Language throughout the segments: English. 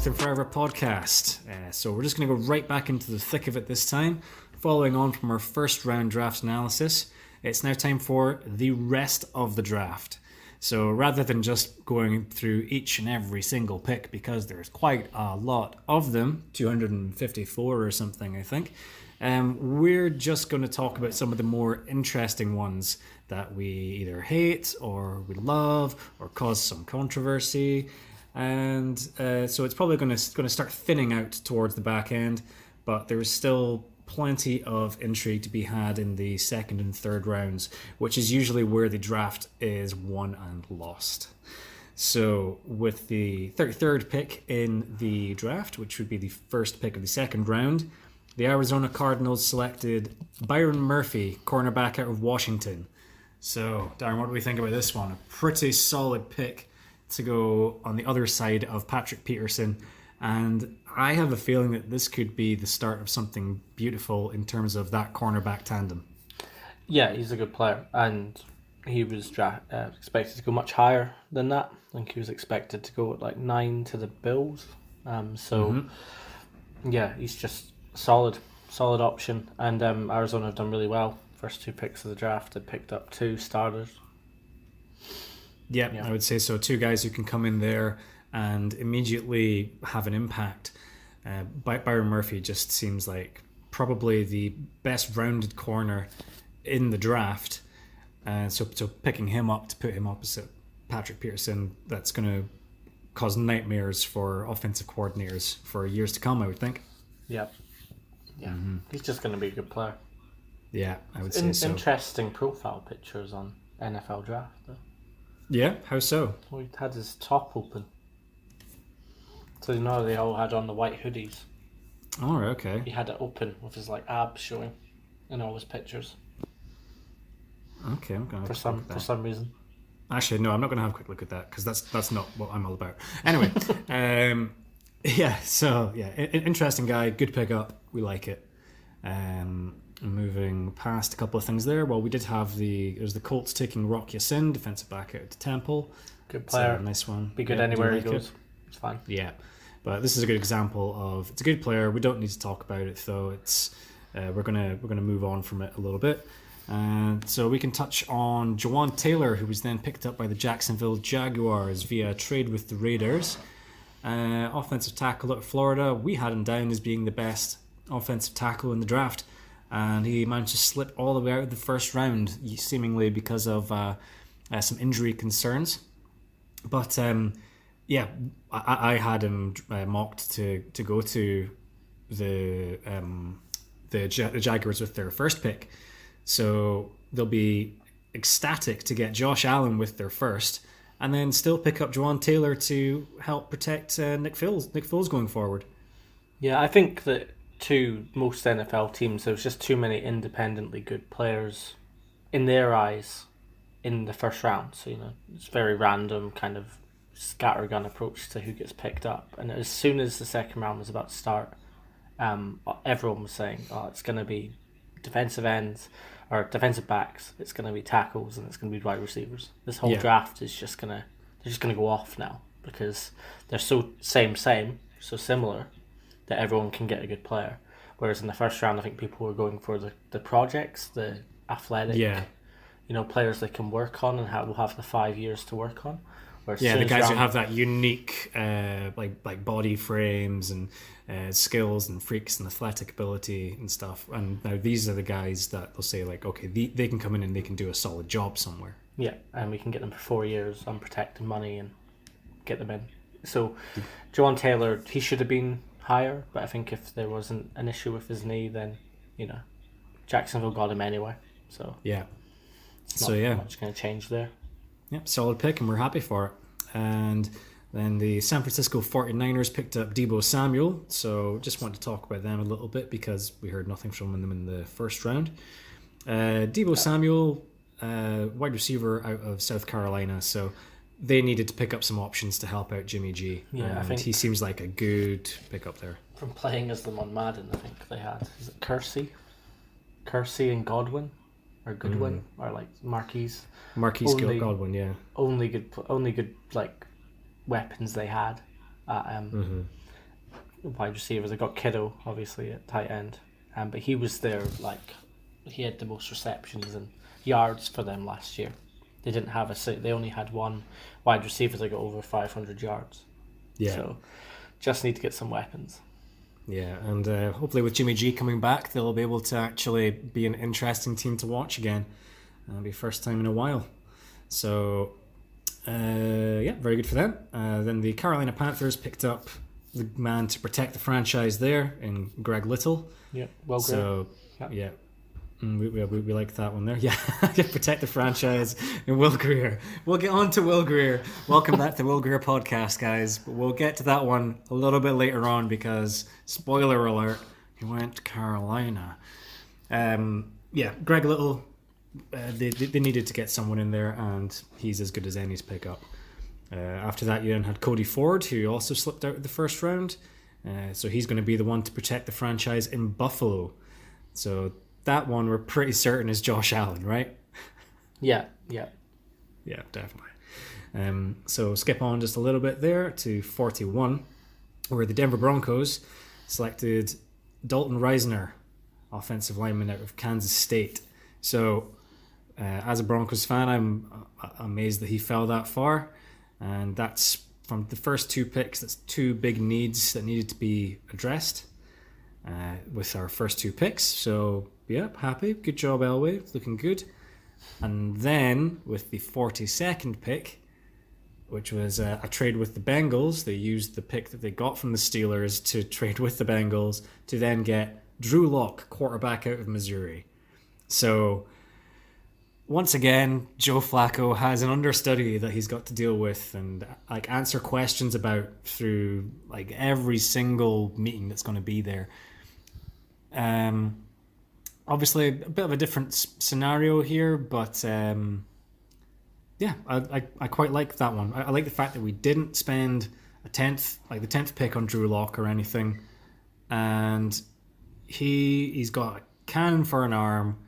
Captain Forever podcast. So we're just going to go right back into the thick of it this time. Following on from our first round draft analysis, it's now time for the rest of the draft. So rather than just going through each and every single pick, because there's quite a lot of them, 254 or something, I think, we're just going to talk about some of the more interesting ones that we either hate or we love or cause some controversy. And so it's probably going to start thinning out towards the back end, but there's still plenty of intrigue to be had in the second and third rounds, which is usually where the draft is won and lost. So with the 33rd pick in the draft, which would be the first pick of the second round, the Arizona Cardinals selected Byron Murphy, cornerback out of Washington. So, Darren, what do we think about this one? A pretty solid pick to go on the other side of Patrick Peterson. And I have a feeling that this could be the start of something beautiful in terms of that cornerback tandem. Yeah, he's a good player, and he was expected to go much higher than that. I think he was expected to go at like 9 to the Bills. Yeah, he's just solid option, and Arizona have done really well. First two picks of the draft, they picked up 2 starters. Yeah, I would say so. 2 guys who can come in there and immediately have an impact. Byron Murphy just seems like probably the best rounded corner in the draft. So picking him up to put him opposite Patrick Peterson, that's going to cause nightmares for offensive coordinators for years to come, I would think. Yep. Yeah, He's just going to be a good player. Yeah, I would say so. Interesting profile pictures on NFL Draft, though. Yeah, how so? Well, he had his top open. So you know they all had on the white hoodies. Oh, okay. He had it open with his like abs showing in all his pictures. Okay, I'm going to for some reason. Actually, no, I'm not going to have a quick look at that because that's not what I'm all about. Anyway, interesting guy, good pickup. We like it. Moving past a couple of things there. Well, we did have there's the Colts taking Rock Ya-Sin, defensive back out to Temple. Good player. It's a nice one. Be good anywhere he goes. It's fine. Yeah, but this is a good example of it's a good player. We don't need to talk about it though. It's we're gonna move on from it a little bit. So we can touch on Jawaan Taylor, who was then picked up by the Jacksonville Jaguars via trade with the Raiders. Offensive tackle at Florida. We had him down as being the best offensive tackle in the draft. And he managed to slip all the way out of the first round, seemingly because of some injury concerns. But I had him mocked to go to the Jaguars with their first pick. So they'll be ecstatic to get Josh Allen with their first, and then still pick up Jawaan Taylor to help protect Nick Foles going forward. Yeah, I think that to most NFL teams, there's just too many independently good players in their eyes in the first round. So, it's very random kind of scattergun approach to who gets picked up. And as soon as the second round was about to start, everyone was saying, it's going to be defensive ends or defensive backs, it's going to be tackles, and it's going to be wide receivers. This whole draft is just going to go off now because they're so same, so similar that everyone can get a good player. Whereas in the first round, I think people were going for the projects, the athletic, players they can work on and will have the 5 years to work on. Whereas the guys who have that unique like body frames and skills and freaks and athletic ability and stuff. And now these are the guys that they'll say like, okay, they can come in and they can do a solid job somewhere. Yeah, and we can get them for 4 years on protected money and get them in. So Jawaan Taylor, he should have been higher, but I think if there wasn't an issue with his knee, then Jacksonville got him anyway. So it's not much going to change there. Yep, solid pick, and we're happy for it. And then the San Francisco 49ers picked up Deebo Samuel, so just want to talk about them a little bit because we heard nothing from them in the first round. Deebo Samuel, wide receiver out of South Carolina, so they needed to pick up some options to help out Jimmy G. Yeah, I think he seems like a good pickup there. From playing as them on Madden, I think they had, is it Kersey and Godwin? Or Goodwin, or like Marquise Godwin, yeah. Only good like weapons they had at wide receivers. They got Kittle, obviously, at tight end. But he was there, like, he had the most receptions and yards for them last year. They didn't have they only had one wide receiver that got over 500 yards. Yeah. So just need to get some weapons. Yeah, and hopefully with Jimmy G coming back, they'll be able to actually be an interesting team to watch again. It'll be first time in a while. So, yeah, very good for them. Then the Carolina Panthers picked up the man to protect the franchise there in Greg Little. Yeah, well, so yeah, we like that one there. Yeah, protect the franchise and Will Grier. We'll get on to Will Grier. Welcome back to Will Grier podcast, guys. But we'll get to that one a little bit later on because spoiler alert, he went to Carolina. Yeah, Greg Little. They needed to get someone in there, and he's as good as any to pick up. After that, you then had Cody Ford, who also slipped out of the first round. So he's going to be the one to protect the franchise in Buffalo. So that one we're pretty certain is Josh Allen, right? Yeah, definitely. So skip on just a little bit there to 41, where the Denver Broncos selected Dalton Reisner, offensive lineman out of Kansas State. So as a Broncos fan, I'm amazed that he fell that far. And that's from the first two picks. That's two big needs that needed to be addressed with our first two picks. So, yeah, happy. Good job, Elway. Looking good. And then with the 42nd pick, which was a trade with the Bengals, they used the pick that they got from the Steelers to trade with the Bengals to then get Drew Lock, quarterback out of Missouri. So, once again, Joe Flacco has an understudy that he's got to deal with and like answer questions about through like every single meeting that's going to be there. Obviously, a bit of a different scenario here, but yeah, I quite like that one. I like the fact that we didn't spend the 10th pick on Drew Lock or anything, and he's got a cannon for an arm.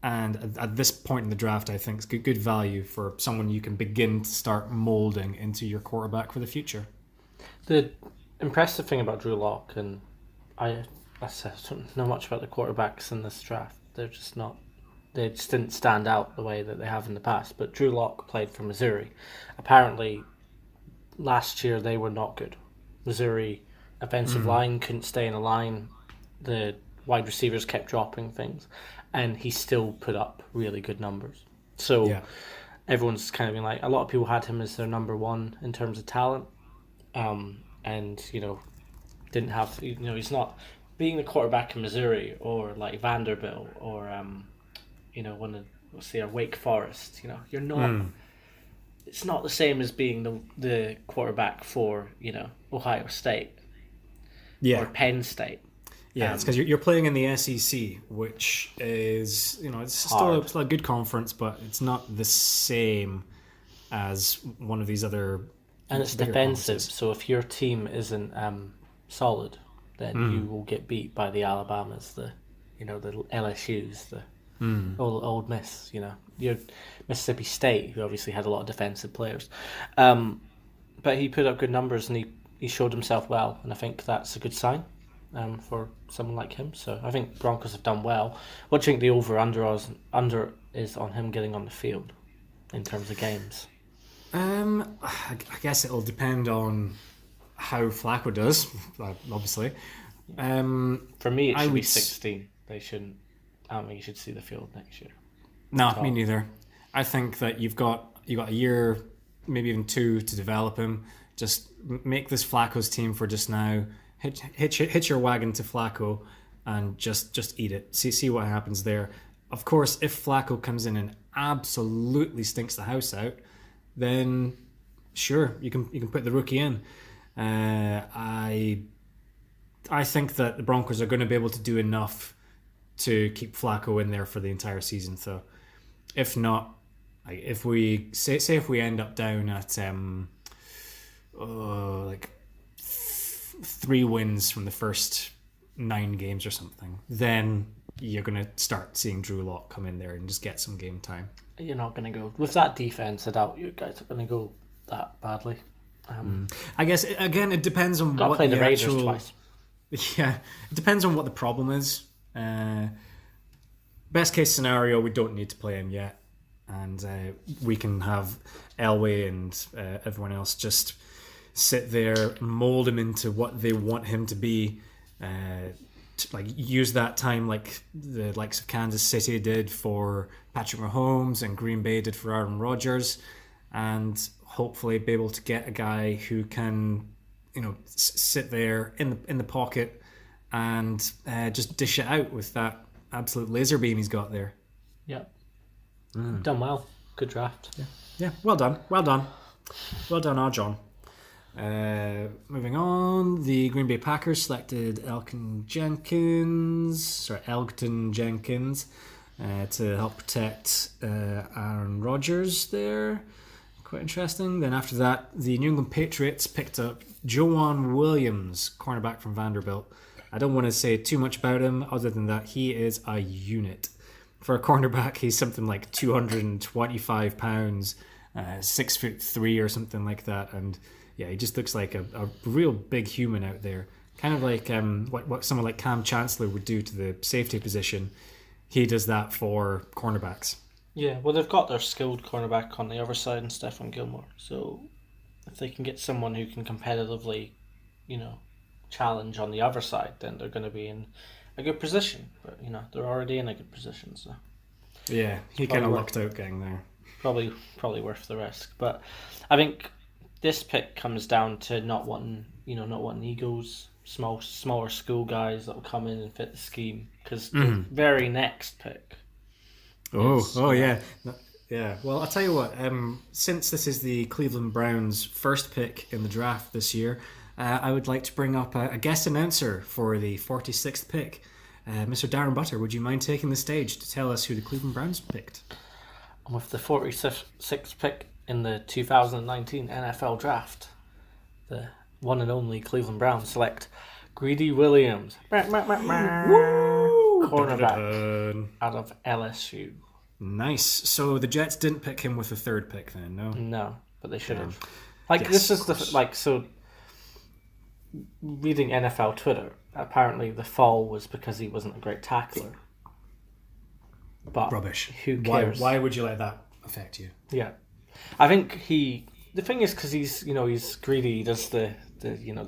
And at this point in the draft, I think it's good value for someone you can begin to start molding into your quarterback for the future. The impressive thing about Drew Lock, and I don't know much about the quarterbacks in this draft. They just didn't stand out the way that they have in the past. But Drew Lock played for Missouri. Apparently, last year they were not good. Missouri offensive line couldn't stay in a line. The wide receivers kept dropping things. And he still put up really good numbers. So everyone's kind of been like, a lot of people had him as their number one in terms of talent. And, didn't have, he's not being the quarterback in Missouri or like Vanderbilt or, one of, let's say, Wake Forest. You're not, it's not the same as being the quarterback for, Ohio State or Penn State. Yeah, it's because you're playing in the SEC, which is, it's still a good conference, but it's not the same as one of these other. And it's defensive, so if your team isn't solid, then you will get beat by the Alabamas, the LSU's, the old Miss, your Mississippi State, who obviously had a lot of defensive players. But he put up good numbers and he showed himself well, and I think that's a good sign. For someone like him, so I think Broncos have done well. What do you think the over/under is on him getting on the field in terms of games? I guess it'll depend on how Flacco does, obviously. For me, it should be 16. They shouldn't. I don't think you should see the field next year. No, me neither. I think that you've got a year, maybe even two, to develop him. Just make this Flacco's team for just now. Hitch your wagon to Flacco and just eat it. See what happens there. Of course, if Flacco comes in and absolutely stinks the house out, then sure, you can put the rookie in. I think that the Broncos are going to be able to do enough to keep Flacco in there for the entire season. So if not, if we if we end up down at 3 wins from the first 9 games or something, then you're going to start seeing Drew Lock come in there and just get some game time. You're not going to go with that defense. I doubt you guys are going to go that badly. I guess again it depends on Got to what play the Raiders actual. twice. Yeah, it depends on what the problem is. Best case scenario, we don't need to play him yet, and we can have Elway and everyone else just sit there and mold him into what they want him to be. Like use that time like the likes of Kansas City did for Patrick Mahomes and Green Bay did for Aaron Rodgers, and hopefully be able to get a guy who can, sit there in the pocket and just dish it out with that absolute laser beam he's got there. Yeah. Done well. Good draft. Yeah, well done, our John. Moving on, the Green Bay Packers selected Elgton Jenkins to help protect Aaron Rodgers there. Quite interesting. Then after that, the New England Patriots picked up Joanne Williams, cornerback from Vanderbilt. I don't want to say too much about him other than that he is a unit. For a cornerback, he's something like 225 pounds, 6'3" or something like that. And yeah, he just looks like a real big human out there. Kind of like what someone like Cam Chancellor would do to the safety position. He does that for cornerbacks. Yeah, well, they've got their skilled cornerback on the other side in Stephon Gilmore. So if they can get someone who can competitively, challenge on the other side, then they're going to be in a good position. But, they're already in a good position. So yeah, he kind of lucked out getting there. Probably worth the risk. But I think this pick comes down to not wanting egos, smaller school guys that will come in and fit the scheme. Because the very next pick. Yeah. Well, I'll tell you what. Since this is the Cleveland Browns' first pick in the draft this year, I would like to bring up a guest announcer for the 46th pick. Mr. Darren Butter, would you mind taking the stage to tell us who the Cleveland Browns picked? With the 46th pick in the 2019 NFL Draft, the one and only Cleveland Browns select Greedy Williams, cornerback out of LSU. Nice. So the Jets didn't pick him with the third pick then, no? No, but they should have. Yes, this is so. Reading NFL Twitter, apparently the fall was because he wasn't a great tackler. But rubbish. Who cares? Why would you let that affect you? Yeah, I think the thing is because he's greedy. He does the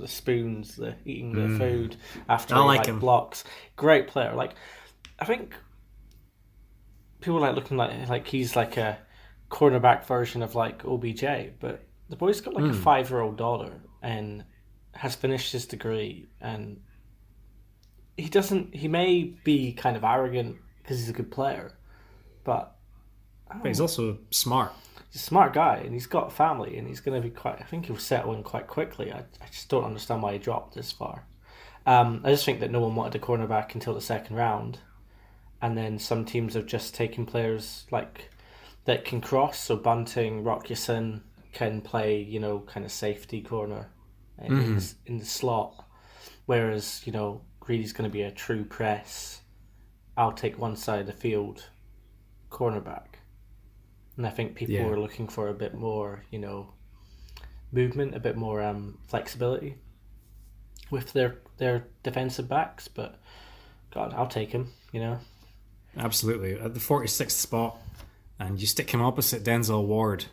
spoons, the eating the food after he blocks. Great player. I think people looking like he's like a cornerback version of OBJ, but the boy's got a 5-year-old daughter and has finished his degree, and he may be kind of arrogant because he's a good player, but he's also smart. He's a smart guy, and he's got a family, and he's going to be I think he'll settle in quite quickly. I just don't understand why he dropped this far. I just think that no one wanted a cornerback until the second round, and then some teams have just taken players that can cross. So Bunting, Rock Ya-Sin can play, kind of safety corner in the slot, whereas Greedy's going to be a true press. I'll take one side of the field cornerback, and I think people were looking for a bit more, movement, a bit more flexibility with their defensive backs. But God, I'll take him. Absolutely, at the 46th spot, and you stick him opposite Denzel Ward.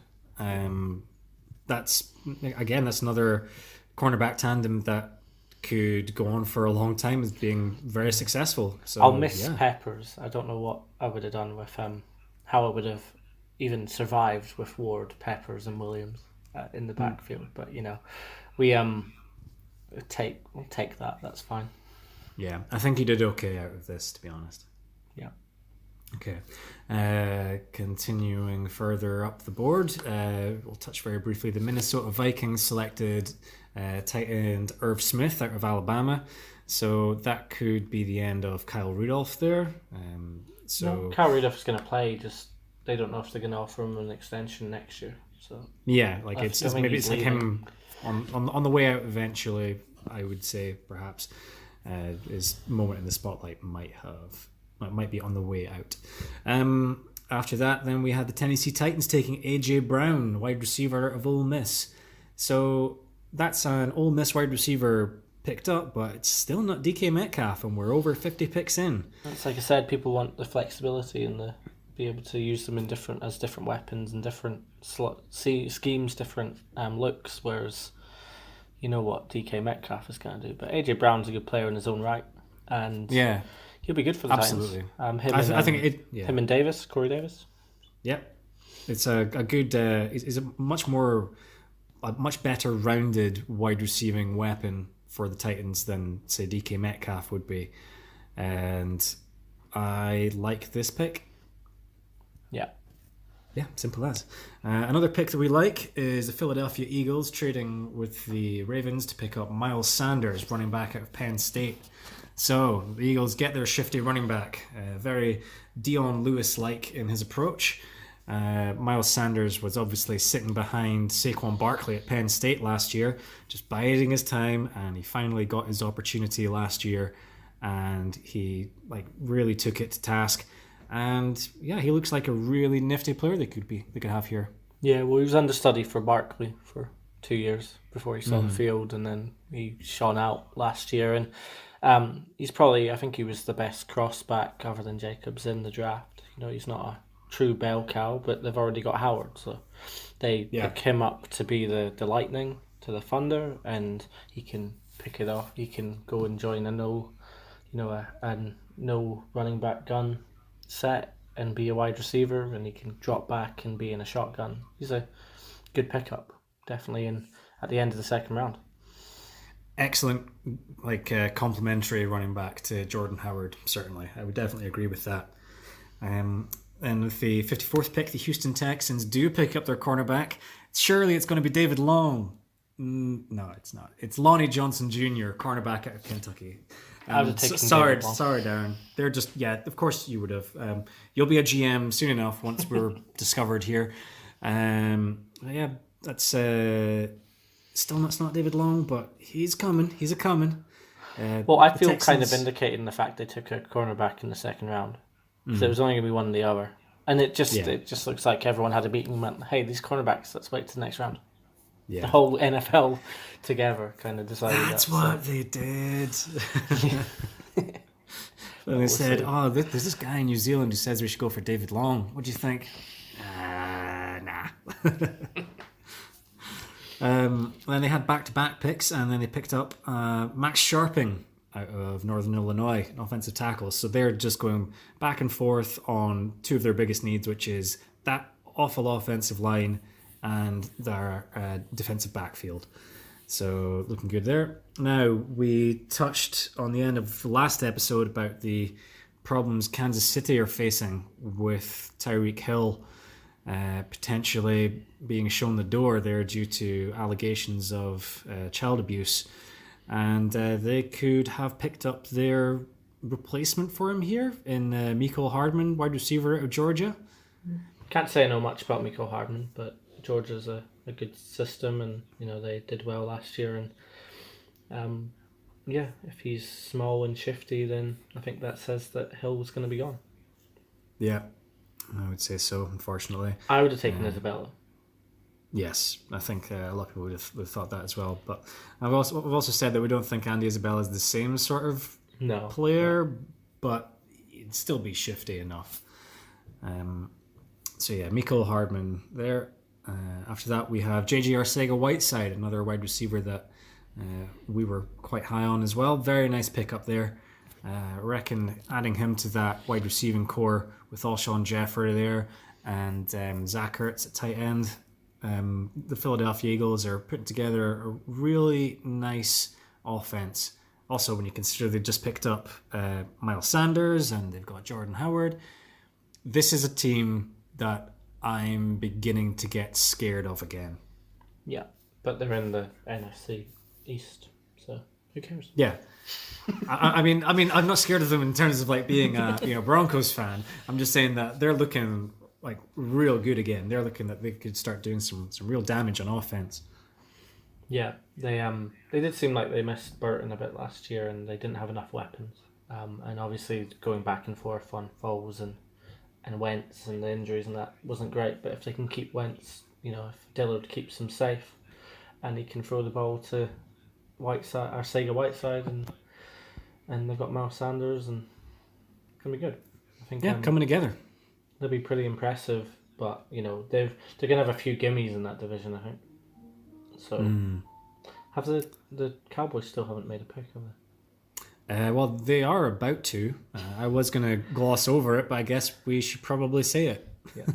That's another cornerback tandem that could go on for a long time as being very successful. So I'll miss Peppers. I don't know what I would have done with how I would have even survived with Ward, Peppers, and Williams in the backfield. But we'll take that. That's fine. Yeah, I think he did okay out of this, to be honest. Yeah. Okay. Continuing further up the board, we'll touch very briefly. The Minnesota Vikings selected tight end Irv Smith out of Alabama. So that could be the end of Kyle Rudolph there. Kyle Rudolph's going to play, just they don't know if they're going to offer him an extension next year. So yeah, it's maybe it's like him on the way out eventually, I would say, perhaps. His moment in the spotlight might be on the way out. After that, then we had the Tennessee Titans taking A.J. Brown, wide receiver of Ole Miss. So that's an Ole Miss wide receiver picked up, but it's still not DK Metcalf, and we're over 50 picks in. It's like I said, people want the flexibility and the be able to use them in different weapons and different schemes, different looks. Whereas, you know what DK Metcalf is going to do, but AJ Brown's a good player in his own right, and Yeah, he'll be good for the absolutely. Titans. I think him and Davis, Corey Davis. Yep, it's a good. It's a much better rounded wide receiving weapon for the Titans than say DK Metcalf would be, and I like this pick. Yeah. Yeah, simple as. Another pick that we like is the Philadelphia Eagles trading with the Ravens to pick up Miles Sanders, running back out of Penn State. So the Eagles get their shifty running back, very Dion Lewis-like in his approach. Miles Sanders was obviously sitting behind Saquon Barkley at Penn State last year, just biding his time, and he finally got his opportunity last year, and he really took it to task. And yeah, he looks like a really nifty player they could have here. Yeah, well, he was understudy for Barkley for 2 years before he saw the field, and then he shone out last year. And he's probably, I think he was the best crossback other than Jacobs in the draft. You know, he's not a true bell cow, but they've already got Howard, so they pick him up to be the lightning to the thunder, and he can pick it off. He can go and join a no running back gun set and be a wide receiver, and he can drop back and be in a shotgun. He's a good pickup, definitely at the end of the second round. Excellent, complimentary running back to Jordan Howard. Certainly, I would definitely agree with that. And with the 54th pick, the Houston Texans do pick up their cornerback. Surely it's going to be David Long. No, it's not. It's Lonnie Johnson Jr., cornerback out of Kentucky. Sorry, Darren. They're just, of course you would have. You'll be a GM soon enough once we're discovered here. That's still not David Long, but he's coming. He's a coming. Well, I feel kind of vindicated in the fact they took a cornerback in the second round. So it was only going to be one or the other. And it just looks like everyone had a meeting and went, hey, these cornerbacks, let's wait to the next round. Yeah. The whole NFL together kind of decided that's what they did. And they said, there's this guy in New Zealand who says we should go for David Long. What do you think? Nah. Then they had back-to-back picks, and then they picked up Max Sharping out of Northern Illinois, an offensive tackle. So they're just going back and forth on two of their biggest needs, which is that awful offensive line and their defensive backfield. So looking good there. Now, we touched on the end of the last episode about the problems Kansas City are facing with Tyreek Hill potentially being shown the door there due to allegations of child abuse. And they could have picked up their replacement for him here in Mecole Hardman, wide receiver out of Georgia. Can't say I know much about Mecole Hardman, but Georgia's a good system, and they did well last year. And if he's small and shifty, then I think that says that Hill was going to be gone. Yeah, I would say so. Unfortunately, I would have taken Isabella. Yes, I think a lot of people would have thought that as well. But we've also said that we don't think Andy Isabella is the same sort of player, but he'd still be shifty enough. Mecole Hardman there. After that, we have J.J. Arcega-Whiteside, another wide receiver that we were quite high on as well. Very nice pickup there. I reckon adding him to that wide receiving core with Alshon Jeffrey there and Zach Ertz at tight end. The Philadelphia Eagles are putting together a really nice offense. Also, when you consider they just picked up Miles Sanders and they've got Jordan Howard, this is a team that I'm beginning to get scared of again. Yeah, but they're in the NFC East, so who cares? Yeah, I mean, I'm not scared of them in terms of being a Broncos fan. I'm just saying that they're looking real good again. They're looking that they could start doing some real damage on offense. Yeah, they did seem like they missed Burton a bit last year, and they didn't have enough weapons. And obviously going back and forth on Foles and Wentz and the injuries and that wasn't great. But if they can keep Wentz, if Dillard keeps him safe, and he can throw the ball to Whiteside or Sega Whiteside, and they've got Miles Sanders, and it's gonna be good. I think coming together. they'll be pretty impressive, but they're gonna have a few gimmies in that division, I think. So have the Cowboys still haven't made a pick, have they? Well, they are about to. I was going to gloss over it, but I guess we should probably say it. Yeah.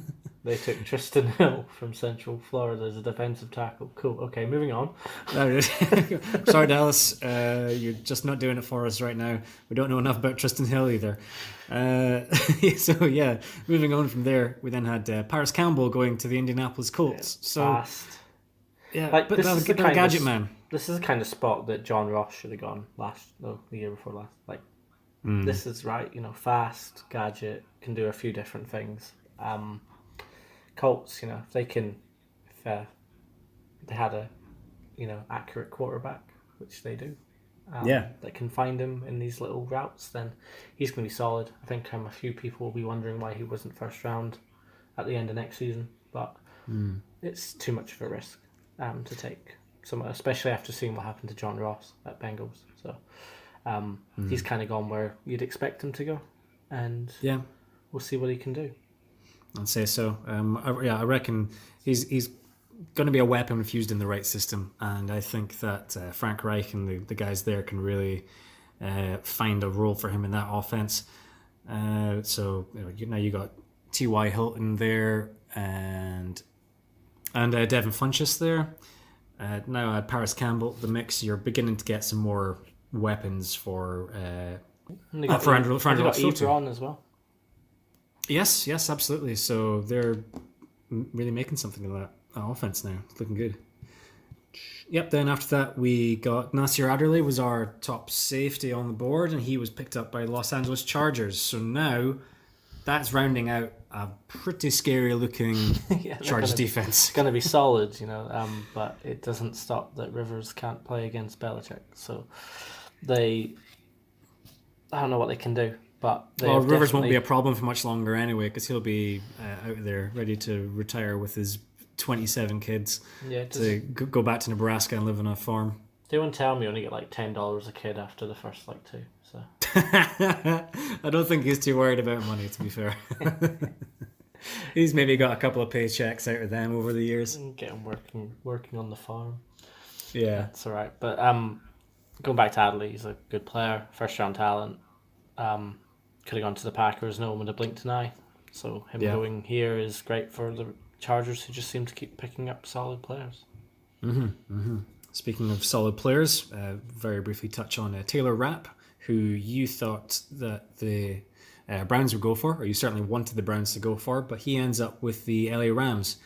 They took Tristan Hill from Central Florida as a defensive tackle. Cool. Okay, moving on. Sorry, Dallas. You're just not doing it for us right now. We don't know enough about Tristan Hill either. So, yeah, moving on from there, we then had Paris Campbell going to the Indianapolis Colts. Fast. Yeah, Like, but this is the they're a gadget man. This is the kind of spot that John Ross should have gone the year before last. Like, this is right, fast, gadget, can do a few different things. Colts, if they had a, accurate quarterback, which they do, that can find him in these little routes, then he's going to be solid. I think a few people will be wondering why he wasn't first round at the end of next season, but it's too much of a risk to take. Especially after seeing what happened to John Ross at Bengals. So he's kind of gone where you'd expect him to go, and we'll see what he can do. I'd say so. I reckon he's going to be a weapon if used in the right system, and I think that Frank Reich and the guys there can really find a role for him in that offense. So now you got T.Y. Hilton there, and Devin Funchess there. Now add Paris Campbell the mix. You're beginning to get some more weapons for Andrew Ebron as well. Yes, absolutely. So they're really making something of that offense now. It's looking good. Yep. Then after that, we got Nasir Adderley was our top safety on the board, and he was picked up by Los Angeles Chargers. So now that's rounding out a pretty scary looking Chargers defense. It's going to be solid, but it doesn't stop that Rivers can't play against Belichick. So I don't know what they can do. But Rivers won't be a problem for much longer anyway, because he'll be out there ready to retire with his 27 kids to go back to Nebraska and live on a farm. They won't tell me you only get like $10 a kid after the first two. So I don't think he's too worried about money, to be fair. He's maybe got a couple of paychecks out of them over the years. Get him working on the farm. Yeah, that's all right. But going back to Adley, he's a good player, first round talent. Could have gone to the Packers, no one would have blinked an eye. So him going here is great for the Chargers, who just seem to keep picking up solid players. Speaking of solid players, very briefly touch on Taylor Rapp, who you thought that the Browns would go for, or you certainly wanted the Browns to go for, but he ends up with the LA Rams.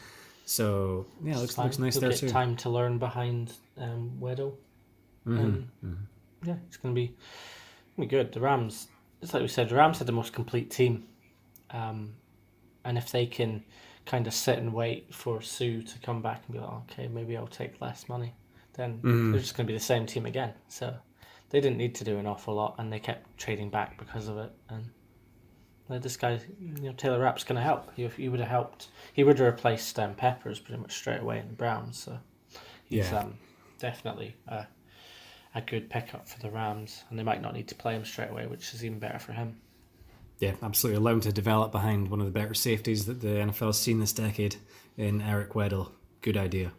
So yeah, looks nice there too. Time to learn behind Weddle. Yeah, it's gonna be good. The Rams, it's like we said, the Rams had the most complete team, and if they can kind of sit and wait for Sue to come back and be like, okay, maybe I'll take less money, then they're just going to be the same team again. So they didn't need to do an awful lot, and they kept trading back because of it. And this guy, Taylor Rapp's going to help. He would have helped. He would have replaced Peppers pretty much straight away in the Browns. So he's definitely a good pickup for the Rams, and they might not need to play him straight away, which is even better for him. Yeah, absolutely. Allow him to develop behind one of the better safeties that the NFL has seen this decade in Eric Weddle. Good idea.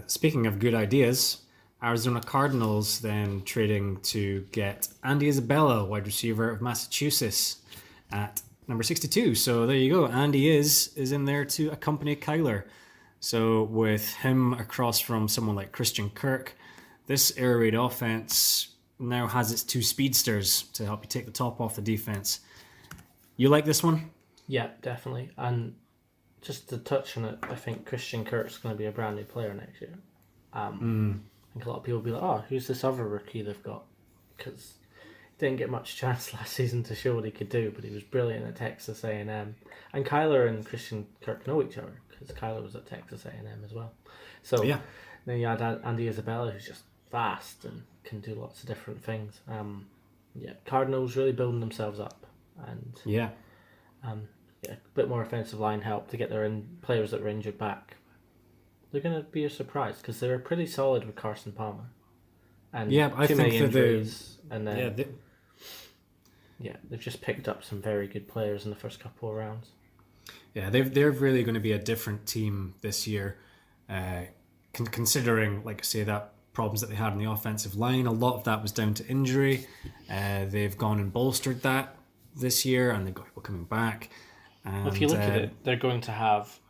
Speaking of good ideas, Arizona Cardinals then trading to get Andy Isabella, wide receiver of Massachusetts, at number 62. So there you go. Andy is in there to accompany Kyler. So with him across from someone like Christian Kirk, this air raid offense now has its two speedsters to help you take the top off the defense. You like this one? Yeah, definitely. And just to touch on it, I think Christian Kirk's going to be a brand new player next year. I think a lot of people will be like, oh, who's this other rookie they've got? Because he didn't get much chance last season to show what he could do, but he was brilliant at Texas A&M. And Kyler and Christian Kirk know each other, because Kyler was at Texas A&M as well. So then you add Andy Isabella, who's just fast and can do lots of different things. Cardinals really building themselves up, and a bit more offensive line help to get their players that were injured back. they're going to be a surprise because they were pretty solid with Carson Palmer. And Yeah, I too think many that injuries. And then, they've just picked up some very good players in the first couple of rounds. Yeah, they're really going to be a different team this year, considering, like I say, that problems that they had in the offensive line. A lot of that was down to injury. They've gone and bolstered that this year, and they've got people coming back. And, If you look at it, they're going to have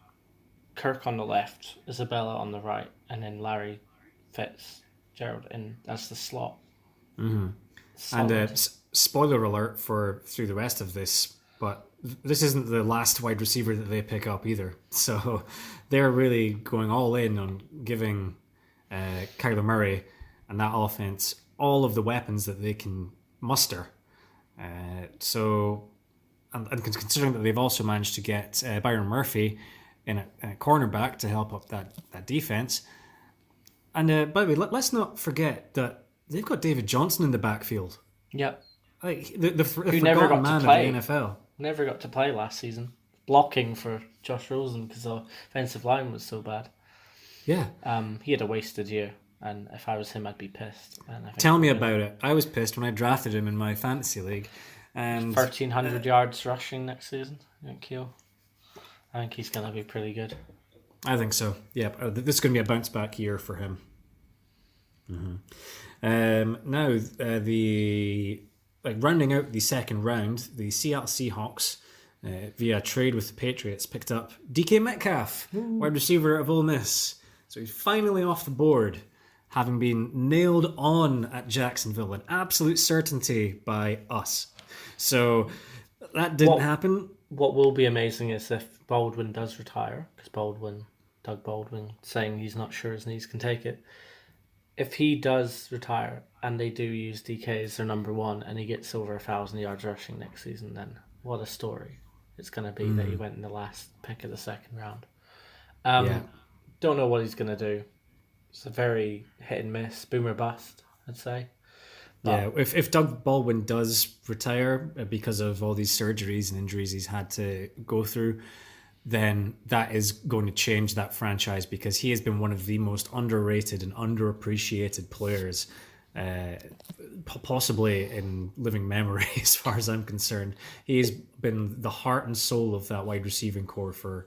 Kirk on the left, Isabella on the right, and then Larry Fitzgerald in as the slot. Mm-hmm. And spoiler alert for through the rest of this, but this isn't the last wide receiver that they pick up either. So they're really going all in on giving Kyler Murray and that offense all of the weapons that they can muster. And considering that they've also managed to get Byron Murphy in a cornerback to help up that defense. And by the way, let's not forget that they've got David Johnson in the backfield. Yep. Like the Who never got man to play. of the NFL. Never got to play last season. Blocking for Josh Rosen because the offensive line was so bad. Yeah. He had a wasted year, and if I was him, I'd be pissed. And Tell me about it. I was pissed when I drafted him in my fantasy league. And 1,300 yards rushing next season. I think he's going to be pretty good. I think so. Yeah, this is going to be a bounce back year for him. Mm-hmm. Now, rounding out the second round, the Seattle Seahawks, via trade with the Patriots, picked up DK Metcalf, wide receiver of Ole Miss. So he's finally off the board, having been nailed on at Jacksonville, an absolute certainty by us. So that didn't happen. What will be amazing is if Baldwin does retire, because Doug Baldwin, saying he's not sure his knees can take it. If he does retire and they do use DK as their number one and he gets over 1,000 yards rushing next season, then what a story it's going to be that he went in the last pick of the second round. Don't know what he's going to do. It's a very hit and miss, boomer bust, I'd say. But if Doug Baldwin does retire because of all these surgeries and injuries he's had to go through, then that is going to change that franchise because he has been one of the most underrated and underappreciated players, possibly in living memory, as far as I'm concerned. He's been the heart and soul of that wide receiving core for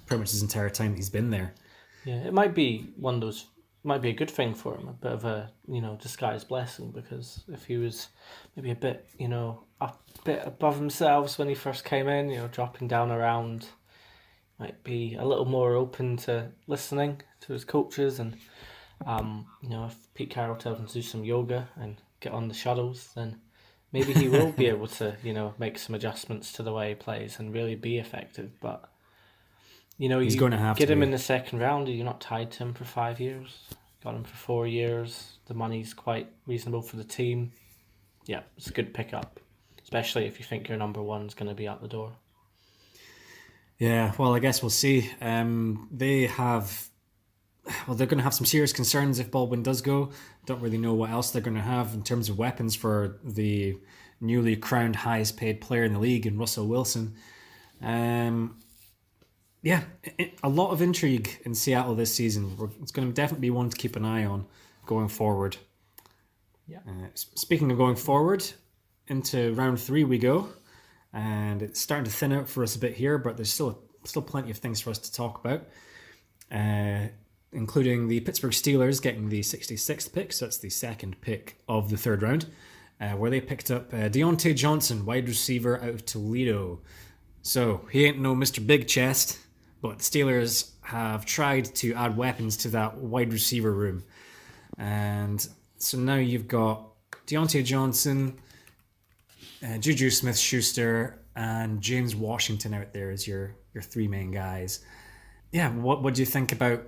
pretty much his entire time he's been there. Yeah, it might be one of those. Might be a good thing for him, a bit of a disguised blessing, because if he was maybe a bit a bit above himself when he first came in, dropping down around, might be a little more open to listening to his coaches, and if Pete Carroll tells him to do some yoga and get on the shuttles, then maybe he will be able to make some adjustments to the way he plays and really be effective. But he's going to have to get him in the second round. You're not tied to him for 5 years. Got him for 4 years. The money's quite reasonable for the team. Yeah, it's a good pickup, especially if you think your number one's going to be out the door. Yeah, well, I guess we'll see. They're going to have some serious concerns if Baldwin does go. Don't really know what else they're going to have in terms of weapons for the newly crowned highest paid player in the league in Russell Wilson. Yeah, a lot of intrigue in Seattle this season. It's going to definitely be one to keep an eye on going forward. Yeah. Speaking of going forward, into round 3 we go, and it's starting to thin out for us a bit here, but there's still plenty of things for us to talk about, including the Pittsburgh Steelers getting the 66th pick, so that's the second pick of the third round, where they picked up Deontay Johnson, wide receiver out of Toledo. So he ain't no Mr. Big Chest, but the Steelers have tried to add weapons to that wide receiver room. And so now you've got Deontay Johnson, Juju Smith-Schuster, and James Washington out there as your 3 main guys. Yeah, what do you think about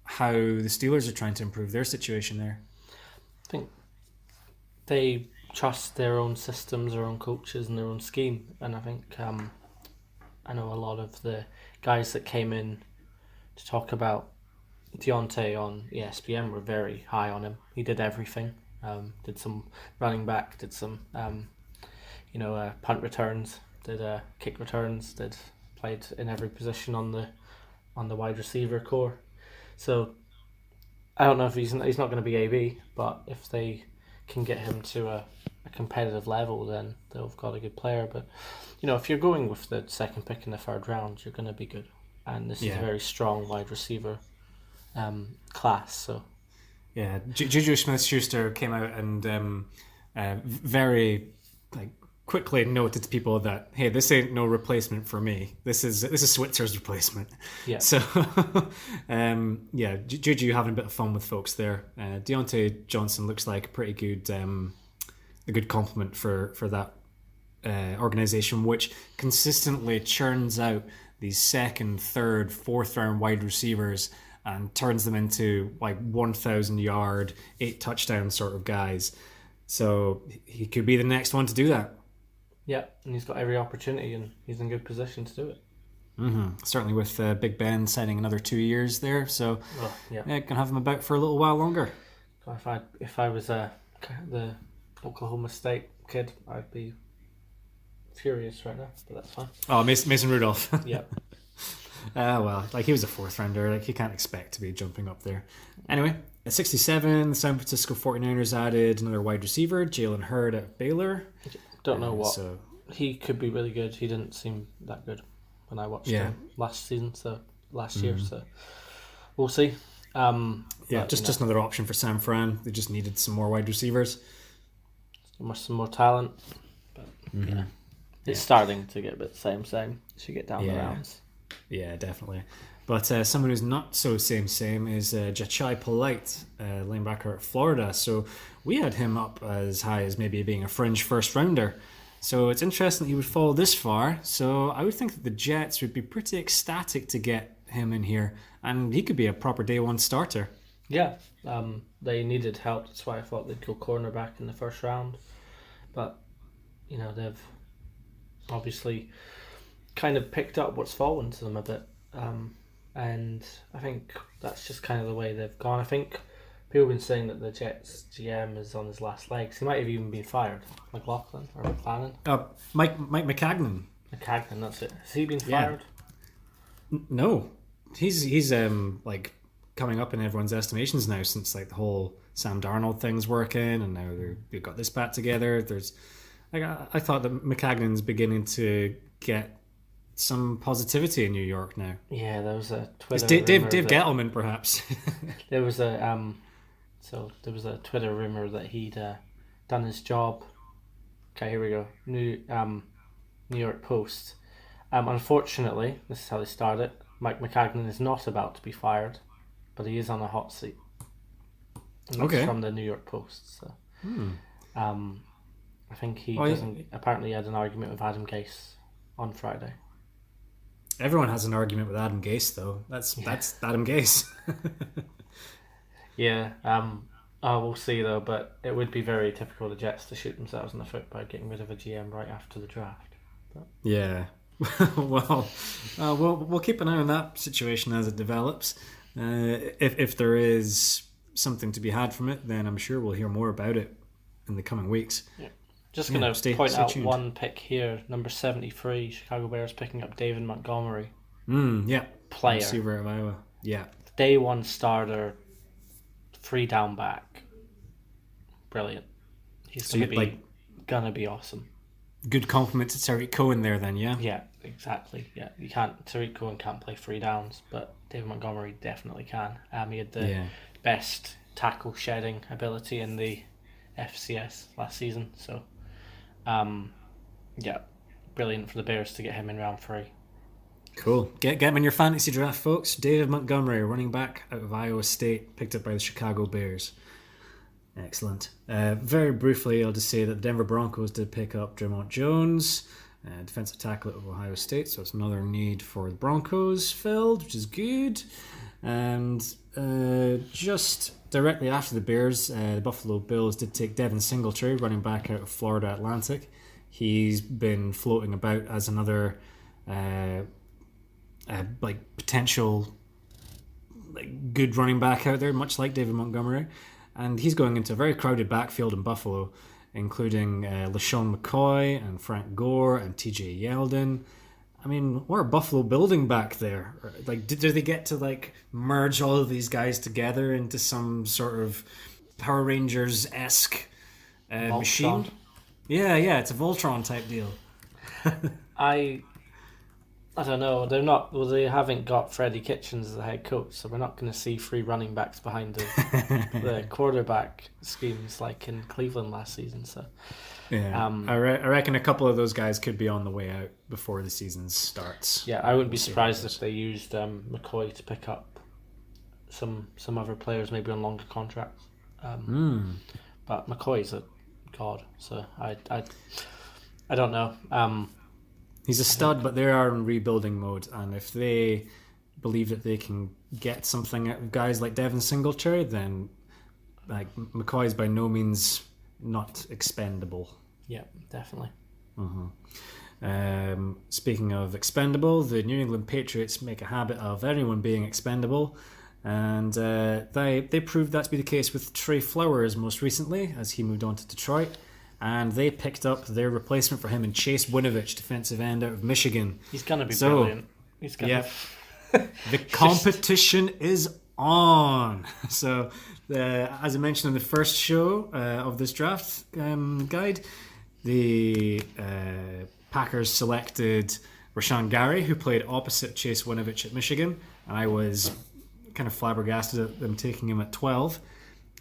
how the Steelers are trying to improve their situation there? I think they trust their own systems, their own coaches, and their own scheme. And I think I know a lot of the guys that came in to talk about Deontay on ESPN were very high on him. He did everything. Did some running back, did some punt returns, did kick returns, played in every position on the wide receiver core. So I don't know if he's not going to be AB, but if they can get him to a competitive level, then they've got a good player. But if you're going with the second pick in the third round, you're going to be good. And this is a very strong wide receiver class. So yeah, Juju Smith-Schuster came out and very quickly noted to people that, hey, this ain't no replacement for me. This is Switzer's replacement. Yeah. So Juju having a bit of fun with folks there. Deontay Johnson looks like a pretty good a good compliment for that organization, which consistently churns out these second, third, fourth round wide receivers and turns them into 1,000 yard, 8 touchdown sort of guys. So he could be the next one to do that. Yeah, and he's got every opportunity, and he's in good position to do it. Certainly with Big Ben signing another 2 years there, so can have him about for a little while longer. If I was the Oklahoma State kid, I'd be furious right now, but that's fine. Oh, Mason Rudolph. Yeah. Well, he was a fourth rounder. You can't expect to be jumping up there. Anyway, at 67, the San Francisco 49ers added another wide receiver, Jalen Hurd at Baylor. Don't know what. So, he could be really good. He didn't seem that good when I watched him last season, last year. So we'll see. Just another option for San Fran. They just needed some more wide receivers. Some more talent. But it's starting to get a bit same as you get down the rounds. Yeah, definitely. But someone who's not so same is Jachai Polite, linebacker at Florida. So we had him up as high as maybe being a fringe first rounder. So it's interesting that he would fall this far. So I would think that the Jets would be pretty ecstatic to get him in here, and he could be a proper day one starter. Yeah, they needed help. That's why I thought they'd go cornerback in the first round. But they've obviously kind of picked up what's fallen to them a bit. And I think that's just kind of the way they've gone. I think people have been saying that the Jets GM is on his last legs. He might have even been fired. McLaughlin or McLennan? Mike McCagnon. McCagnon, that's it. Has he been fired? No. He's coming up in everyone's estimations now since the whole Sam Darnold thing's working, and now they've got this bat together. There's I thought that McCagnon's beginning to get some positivity in New York now. Yeah, there was a Twitter. It's Dave Gettleman, perhaps. There was a Twitter rumor that he'd done his job. Okay, here we go. New York Post. Unfortunately, this is how they started. Mike McCagnon is not about to be fired, but he is on a hot seat. And that's from the New York Post. So, I think he doesn't. Apparently, he had an argument with Adam Gase on Friday. Everyone has an argument with Adam Gase, though. That's Adam Gase. Yeah. We'll see though. But it would be very typical of the Jets to shoot themselves in the foot by getting rid of a GM right after the draft. But. Yeah. Well, we'll keep an eye on that situation as it develops. If there is something to be had from it, then I'm sure we'll hear more about it in the coming weeks. Yeah. Just going to point out one pick here, number 73, Chicago Bears picking up David Montgomery. Player. Receiver of Iowa. Yeah. Day one starter, 3 down back. Brilliant. He's going to be awesome. Good compliment to Tariq Cohen there then, yeah? Yeah, exactly. Yeah, Tariq Cohen can't play 3 downs, but David Montgomery definitely can. He had the best tackle shedding ability in the FCS last season, so brilliant for the Bears to get him in round 3. Cool. Get him in your fantasy draft, folks. David Montgomery, running back out of Iowa State, picked up by the Chicago Bears. Excellent. Very briefly, I'll just say that the Denver Broncos did pick up Draymond Jones, defensive tackle of Ohio State, so it's another need for the Broncos filled, which is good. And just directly after the Bears, the Buffalo Bills did take Devin Singletary, running back out of Florida Atlantic. He's been floating about as another potential good running back out there, much like David Montgomery. And he's going into a very crowded backfield in Buffalo, including LaShawn McCoy and Frank Gore and TJ Yeldon. I mean, what are Buffalo building back there? Like, do they get to like merge all of these guys together into some sort of Power Rangers esque machine? Yeah, it's a Voltron type deal. I don't know. They're not. Well, they haven't got Freddie Kitchens as the head coach, so we're not going to see 3 running backs behind the quarterback schemes like in Cleveland last season. So yeah, I reckon a couple of those guys could be on the way out before the season starts. Yeah, I wouldn't be surprised if they used McCoy to pick up some other players, maybe on longer contracts. But McCoy's a god, so I don't know. He's a stud, but they are in rebuilding mode, and if they believe that they can get something out of guys like Devin Singletary, then like McCoy's by no means not expendable. Yeah, definitely. Speaking of expendable, the New England Patriots make a habit of anyone being expendable, and they proved that to be the case with Trey Flowers most recently as he moved on to Detroit. And they picked up their replacement for him in Chase Winovich, defensive end out of Michigan. He's going to be brilliant. He's gonna... The competition is on. So, as I mentioned in the first show of this draft guide, the Packers selected Rashawn Gary, who played opposite Chase Winovich at Michigan. And I was kind of flabbergasted at them taking him at 12.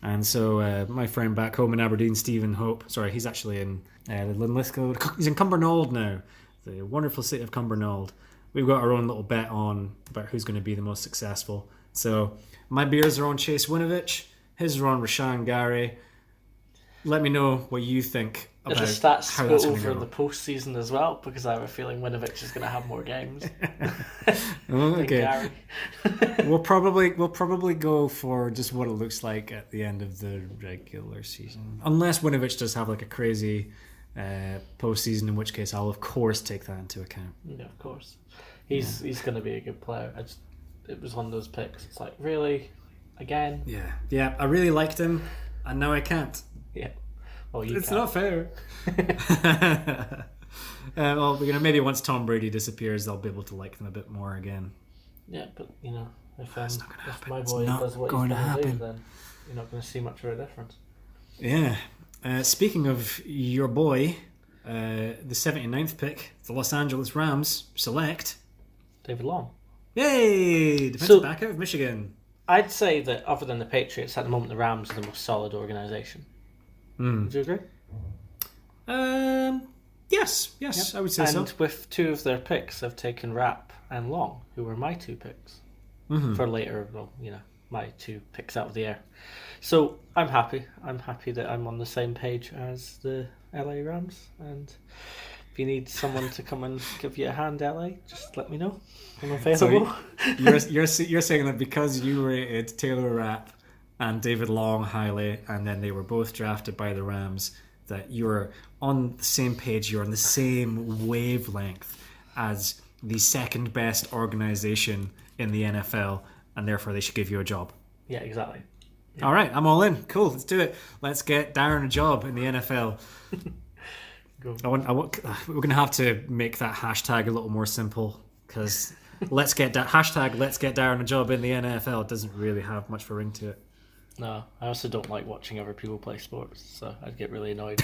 And so my friend back home in Aberdeen, Stephen Hope, sorry, he's actually in Linlithgow. He's in Cumbernauld now, the wonderful city of Cumbernauld. We've got our own little bet on about who's going to be the most successful. So my beers are on Chase Winovich, his are on Rashawn Gary. Let me know what you think about how that's going to go. Over the the postseason as well, because I have a feeling Winovich is going to have more games. Okay. We'll probably go for just what it looks like at the end of the regular season, unless Winovich does have like a crazy postseason, in which case I'll of course take that into account. Yeah, of course. He's going to be a good player. It was one of those picks. It's like, really, again? Yeah. I really liked him, and now I can't. Yeah. Well, it's can't. Not fair. Well, maybe once Tom Brady disappears, I'll be able to like them a bit more again. Yeah, but if my it's boy does what he's going to do, then you're not going to see much of a difference. Yeah. Speaking of your boy, the 79th pick, the Los Angeles Rams select David Long. Yay! Defensive back out of Michigan. I'd say that other than the Patriots, at the moment, the Rams are the most solid organization. Would you agree? Yes, yep. I would say so. And with 2 of their picks, they've taken Rapp and Long, who were my 2 picks for later. Well, my 2 picks out of the air. So I'm happy. I'm happy that I'm on the same page as the LA Rams. And if you need someone to come and give you a hand, LA, just let me know. I'm available. So you're saying that because you rated Taylor Rapp and David Long highly, and then they were both drafted by the Rams, that you're on the same page, you're on the same wavelength as the second best organization in the NFL, and therefore they should give you a job. Yeah, exactly. Yeah. All right, I'm all in. Cool, let's do it. Let's get Darren a job in the NFL. We're going to have to make that hashtag a little more simple, because let's get Darren a job in the NFL doesn't really have much of a ring to it. No, I also don't like watching other people play sports, so I'd get really annoyed.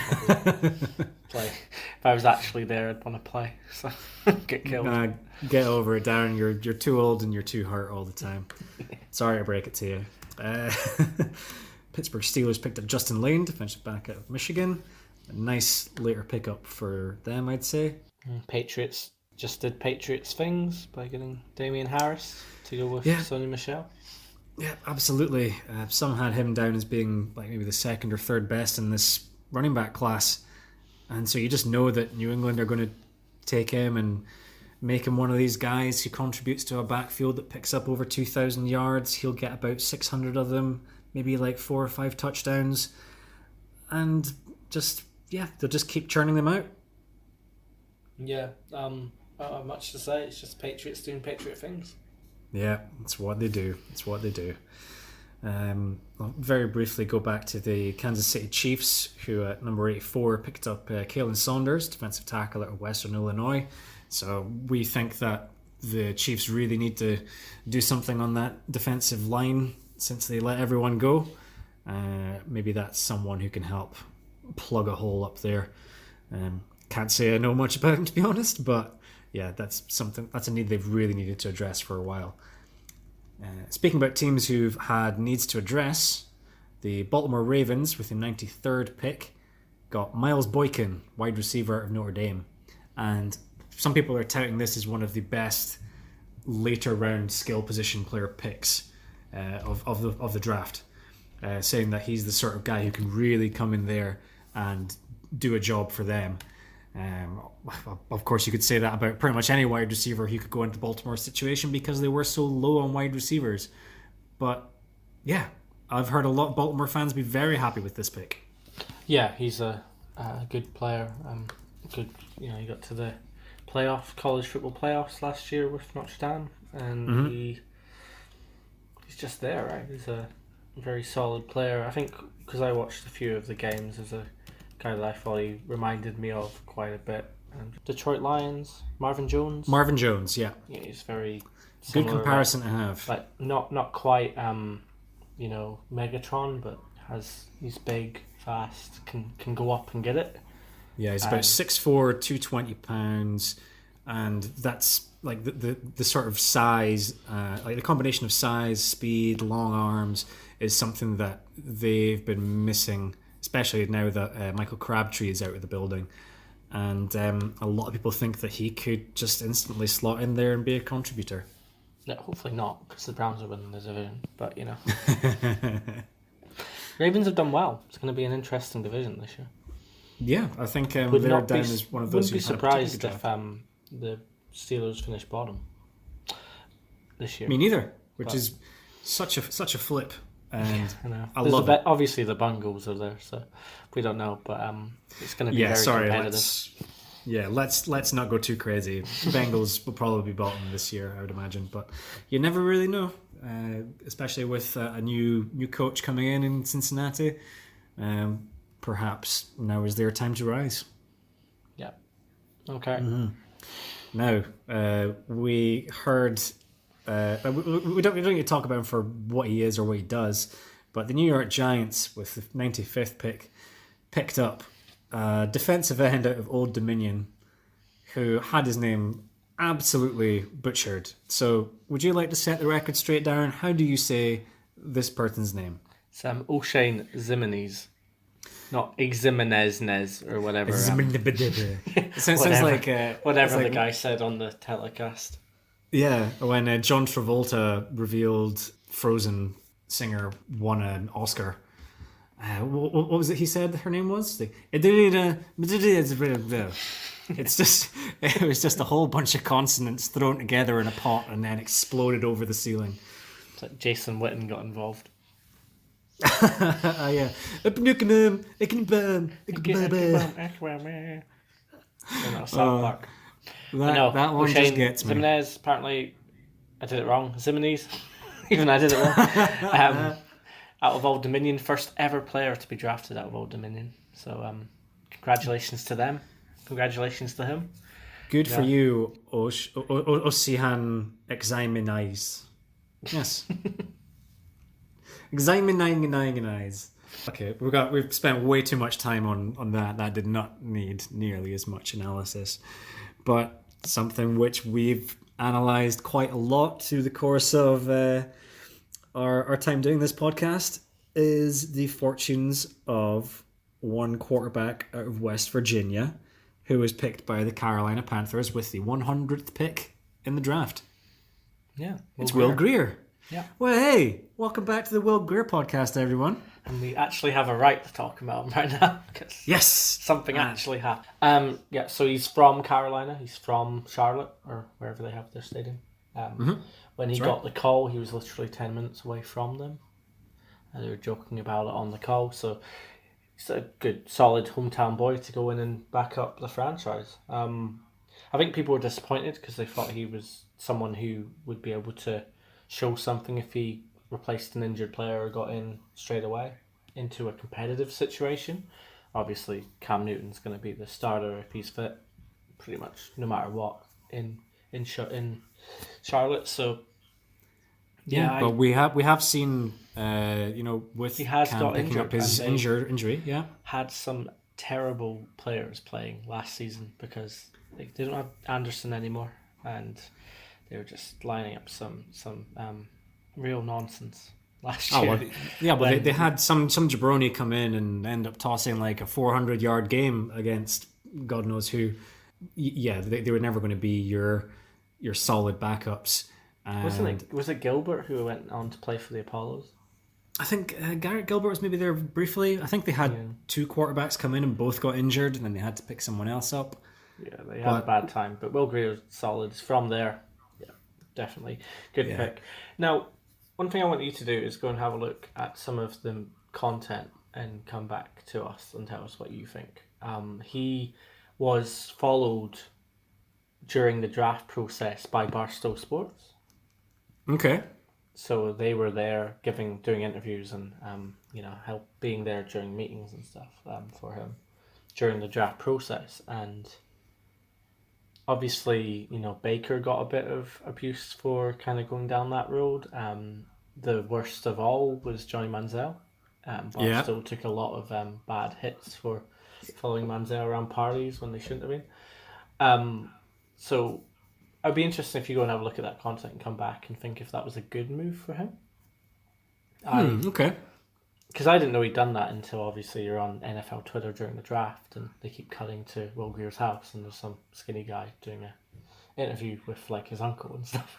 Play. If I was actually there, I'd want to play. So get killed. Get over it, Darren. You're too old and you're too hurt all the time. Sorry to break it to you. Pittsburgh Steelers picked up Justin Lane, defensive back out of Michigan. A nice later pickup for them, I'd say. Patriots just did Patriots things by getting Damian Harris to go with Sonny Michel. Yeah, absolutely. Some had him down as being like maybe the second or third best in this running back class. And so you just know that New England are going to take him and make him one of these guys who contributes to a backfield that picks up over 2,000 yards. He'll get about 600 of them, maybe like 4 or 5 touchdowns. And they'll just keep churning them out. Yeah, not much to say. It's just Patriots doing Patriot things. Yeah, it's what they do. I'll very briefly go back to the Kansas City Chiefs, who at number 84 picked up Kalen Saunders, defensive tackle out of Western Illinois, So we think that the Chiefs really need to do something on that defensive line since they let everyone go. Maybe that's someone who can help plug a hole up there. Can't say I know much about him, to be honest, but yeah, that's a need they've really needed to address for a while. Speaking about teams who've had needs to address, the Baltimore Ravens, with the 93rd pick, got Miles Boykin, wide receiver of Notre Dame. And some people are touting this as one of the best later round skill position player picks of the draft, saying that he's the sort of guy who can really come in there and do a job for them. Of course, you could say that about pretty much any wide receiver who could go into Baltimore's situation because they were so low on wide receivers. But yeah, I've heard a lot of Baltimore fans be very happy with this pick. Yeah, he's a good player. Good, he got to the college football playoffs last year with Notre Dame, and he's just there, right? He's a very solid player. I think because I watched a few of the games, there's a guy that I thought he reminded me of quite a bit. Detroit Lions, Marvin Jones. Marvin Jones, yeah. Yeah, he's very good comparison to have. Like not quite Megatron, but he's big, fast, can go up and get it. Yeah, he's about 6'4", 220 pounds, and that's like the sort of size, like the combination of size, speed, long arms is something that they've been missing, especially now that Michael Crabtree is out of the building. And a lot of people think that he could just instantly slot in there and be a contributor. No, hopefully not, because the Browns are winning the division. But, Ravens have done well. It's going to be an interesting division this year. Yeah, I think they're down as one of those who wouldn't be surprised if the Steelers finish bottom this year. Me neither, which is such a flip. And I know. I love it. Obviously, the Bungles are there, so we don't know, but it's going to be very competitive. Let's not go too crazy. Bengals will probably be bottom this year, I would imagine, but you never really know, especially with a new coach coming in Cincinnati. Perhaps now is their time to rise. Yeah. Okay. Mm-hmm. Now, we heard... we don't need to talk about him for what he is or what he does, but the New York Giants, with the 95th pick, picked up a defensive end out of Old Dominion who had his name absolutely butchered. So would you like to set the record straight, Darren? How do you say this person's name? Sam O'Shane Zimenez. Not Ximenez or whatever. It sounds like... whatever the guy said on the telecast. Yeah, when John Travolta revealed Frozen singer won an Oscar. What was it he said her name was? It was just a whole bunch of consonants thrown together in a pot and then exploded over the ceiling. It's like Jason Witten got involved. Yeah. South Park. That one just gets me. Zimenez, apparently, I did it wrong. Zimenez, even I did it wrong. Out of Old Dominion, first ever player to be drafted out of Old Dominion. So, congratulations to them. Congratulations to him. Good for you, Osihan Examinais. Yes. Examinais. Okay, we've spent way too much time on that. That did not need nearly as much analysis. But something which we've analysed quite a lot through the course of our time doing this podcast is the fortunes of one quarterback out of West Virginia who was picked by the Carolina Panthers with the 100th pick in the draft. Yeah. It's Will Grier. Yeah. Well, hey, welcome back to the Will Grier podcast, everyone. And we actually have a right to talk about him right now. Yes! Something actually happened. So he's from Carolina. He's from Charlotte, or wherever they have their stadium. When he got the call, he was literally 10 minutes away from them. And they were joking about it on the call. So he's a good, solid hometown boy to go in and back up the franchise. I think people were disappointed because they thought he was someone who would be able to show something if he replaced an injured player or got in straight away into a competitive situation. Obviously, Cam Newton's going to be the starter if he's fit, pretty much no matter what. in Charlotte. So yeah, but we have seen with he has Cam got picking up injured, his and they injury. Yeah. had some terrible players playing last season because they don't have Anderson anymore, and they were just lining up some real nonsense last Oh year. well, yeah. Well, they When had some jabroni come in and end up tossing like a 400-yard game against God knows who. Yeah, they were never going to be your solid backups. And was it Gilbert who went on to play for the Apollos? I think Garrett Gilbert was maybe there briefly. I think they had Yeah. two quarterbacks come in and both got injured, and then they had to pick someone else up. Yeah, they had a But bad time, but Will Grier's solid. He's from there. Yeah, definitely. Good yeah, pick. Now, one thing I want you to do is go and have a look at some of the content and come back to us and tell us what you think. He was followed during the draft process by Barstow Sports. okay. So they were there doing interviews and help being there during meetings and stuff for him during the draft process. And obviously, Baker got a bit of abuse for kind of going down that road. The worst of all was Johnny Manziel. Yeah. Barstow took a lot of bad hits for following Manziel around parties when they shouldn't have been. So I'd be interested if you go and have a look at that content and come back and think if that was a good move for him. Okay. Because I didn't know he'd done that until obviously you're on NFL Twitter during the draft and they keep cutting to Will Grier's house and there's some skinny guy doing a interview with like his uncle and stuff.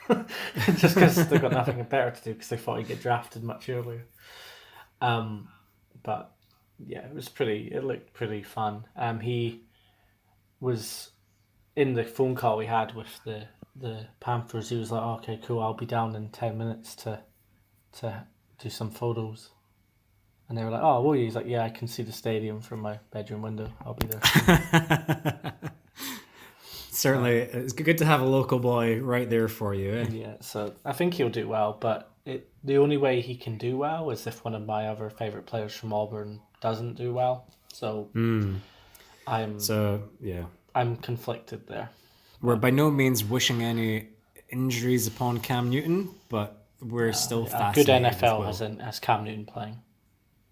Just because they've got nothing better to do because they thought he'd get drafted much earlier. But yeah, it looked pretty fun. He was in the phone call we had with the Panthers. He was like, oh, okay, cool, I'll be down in 10 minutes to do some photos. And they were like, oh, will you? He's like, yeah, I can see the stadium from my bedroom window. I'll be there soon. Certainly, it's good to have a local boy right there for you. Eh? Yeah, so I think he'll do well, but the only way he can do well is if one of my other favourite players from Auburn doesn't do well. So I'm conflicted there. We're by no means wishing any injuries upon Cam Newton, but we're still fascinated. Good NFL as Cam Newton playing.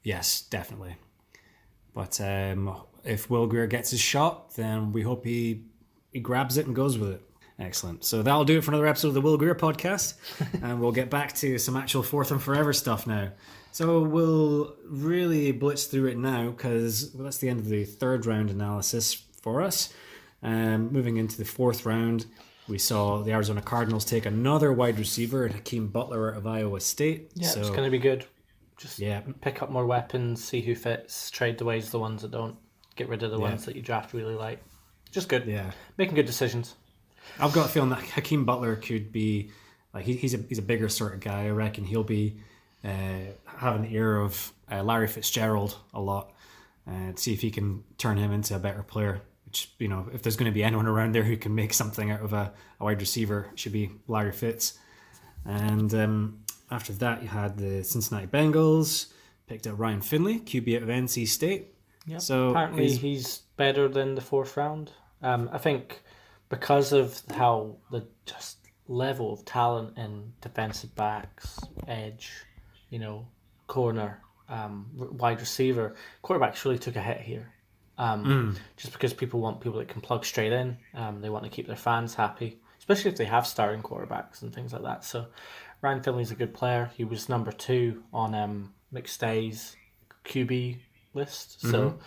Yes, definitely. But if Will Grier gets his shot, then we hope he grabs it and goes with it. Excellent. So that'll do it for another episode of the Will Grier podcast. And we'll get back to some actual fourth and forever stuff now. So we'll really blitz through it now because that's the end of the third round analysis for us. Moving into the fourth round, we saw the Arizona Cardinals take another wide receiver, Hakeem Butler out of Iowa State. Yeah, so, it's going to be good. Just yeah, pick up more weapons, see who fits, trade the ways the ones that don't, get rid of the ones that you draft really like. Just good. Yeah, making good decisions. I've got a feeling that Hakeem Butler could be like he's a bigger sort of guy. I reckon he'll be having the ear of Larry Fitzgerald a lot, to see if he can turn him into a better player. Which, if there's going to be anyone around there who can make something out of a wide receiver, it should be Larry Fitz. And after that, you had the Cincinnati Bengals picked up Ryan Finley, QB out of NC State. Yep. So apparently he's better than the fourth round. I think because of how the just level of talent in defensive backs, edge, corner, wide receiver, quarterbacks really took a hit here. Just because people want people that can plug straight in. They want to keep their fans happy, especially if they have starting quarterbacks and things like that. So Ryan Finley's a good player. He was number 2 on McStay's QB list. So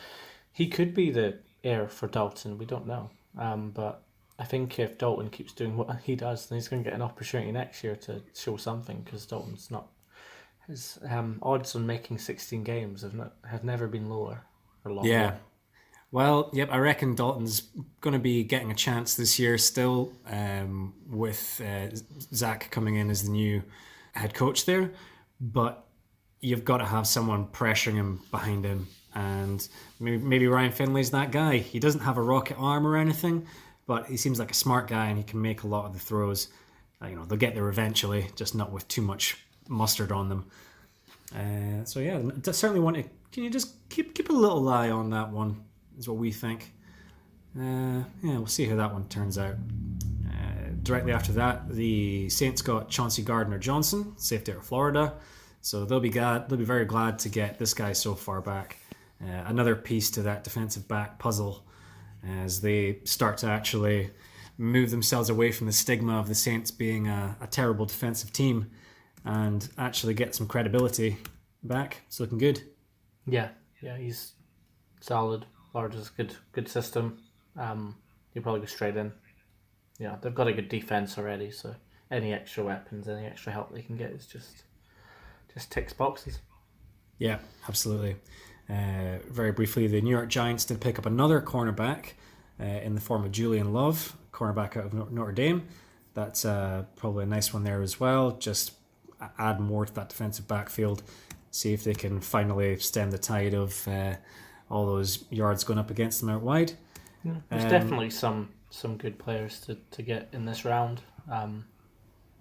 he could be the heir for Dalton. We don't know. But I think if Dalton keeps doing what he does, then he's going to get an opportunity next year to show something because Dalton's not... His odds on making 16 games have never been lower or longer. Yeah. Well, yep, I reckon Dalton's going to be getting a chance this year still, with Zach coming in as the new head coach there. But you've got to have someone pressuring him behind him. And maybe Ryan Finley's that guy. He doesn't have a rocket arm or anything, but he seems like a smart guy and he can make a lot of the throws. They'll get there eventually, just not with too much mustard on them. So yeah, certainly want to. Can you just keep a little eye on that one? Is what we think. We'll see how that one turns out. directly after that, the Saints got Chauncey Gardner-Johnson, safety out of Florida. So they'll be very glad to get this guy so far back. Another piece to that defensive back puzzle as they start to actually move themselves away from the stigma of the Saints being a terrible defensive team and actually get some credibility back. It's looking good. Yeah, he's solid. Florida's good system. He'll probably go straight in. Yeah, they've got a good defense already, so any extra weapons, any extra help they can get is just ticks boxes. Yeah, absolutely. Very briefly, the New York Giants did pick up another cornerback in the form of Julian Love, cornerback out of Notre Dame. That's probably a nice one there as well. Just add more to that defensive backfield. See if they can finally stem the tide of all those yards going up against them out wide. Yeah, there's definitely some good players to get in this round,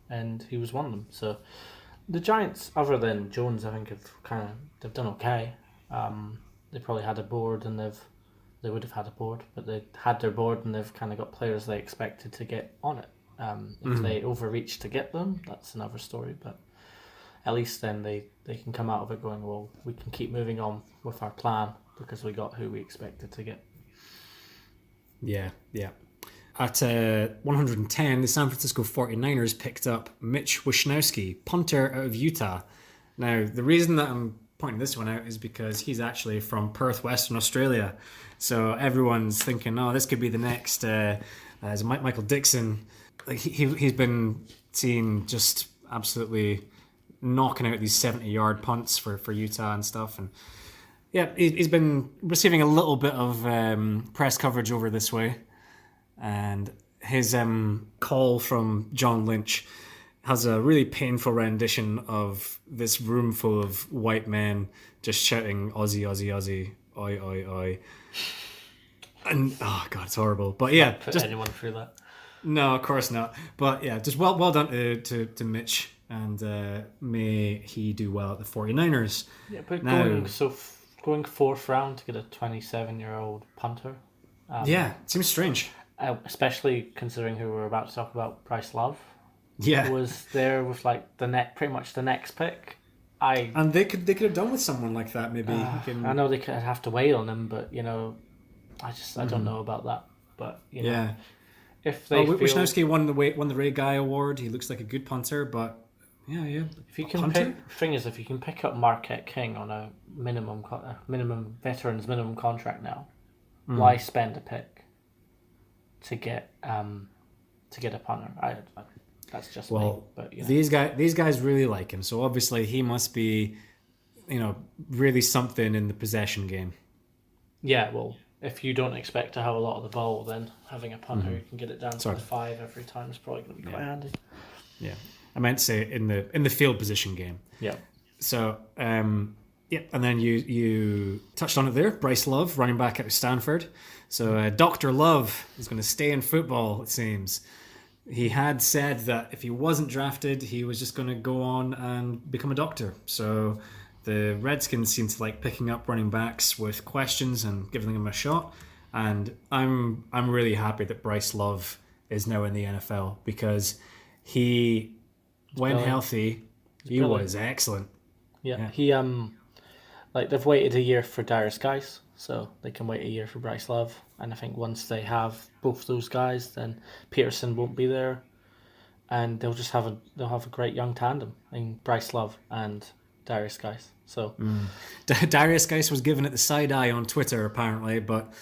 and he was one of them. So the Giants, other than Jones, I think they've done okay. They probably had a board, and they would have had a board, but they had their board, and they've kind of got players they expected to get on it. If they overreach to get them, that's another story. But at least then they can come out of it going, well, we can keep moving on with our plan because we got who we expected to get. Yeah. At 110, the San Francisco 49ers picked up Mitch Wishnowsky, punter out of Utah. Now, the reason that I'm pointing this one out is because he's actually from Perth, Western Australia. So everyone's thinking, oh, this could be the next Michael Dixon. Like he's been seen just absolutely knocking out these 70-yard punts for Utah and stuff. And yeah, he's been receiving a little bit of press coverage over this way. And his call from John Lynch has a really painful rendition of this room full of white men just shouting Aussie, Aussie, Aussie, oi, oi, oi. And oh god, it's horrible. But yeah, Put just anyone through that. No, of course not. But yeah, just well done to Mitch, and may he do well at the 49ers. Yeah, but now, going fourth round to get a 27-year-old punter. Yeah, it seems strange. Especially considering who we're about to talk about, Bryce Love. Yeah, Was there with like pretty much the next pick. And they could have done with someone like that maybe. I know they could have to wait on him, but I don't know about that. But yeah, if they feel... Wishnowsky won the Ray Guy Award. He looks like a good punter, but yeah. If you can if you can pick up Marquette King on a minimum veterans minimum contract now, why spend a pick to get a punter? That's just me. But these guys really like him, so obviously he must be, really something in the possession game. Yeah, well, if you don't expect to have a lot of the ball, then having a punter who can get it down to the 5 every time is probably going to be quite handy. Yeah, I meant to say in the field position game. Yeah. So and then you touched on it there. Bryce Love, running back out of Stanford. So Dr. Love is going to stay in football, it seems. He had said that if he wasn't drafted, he was just going to go on and become a doctor. So the Redskins seem to like picking up running backs with questions and giving them a shot. And I'm really happy that Bryce Love is now in the NFL because when healthy, he was excellent. Yeah, he they've waited a year for Darius Guice, so they can wait a year for Bryce Love. And I think once they have both those guys, then Peterson won't be there, and they'll have a great young tandem in Bryce Love and Darius Guice. So Darius Guice was given it the side eye on Twitter apparently, but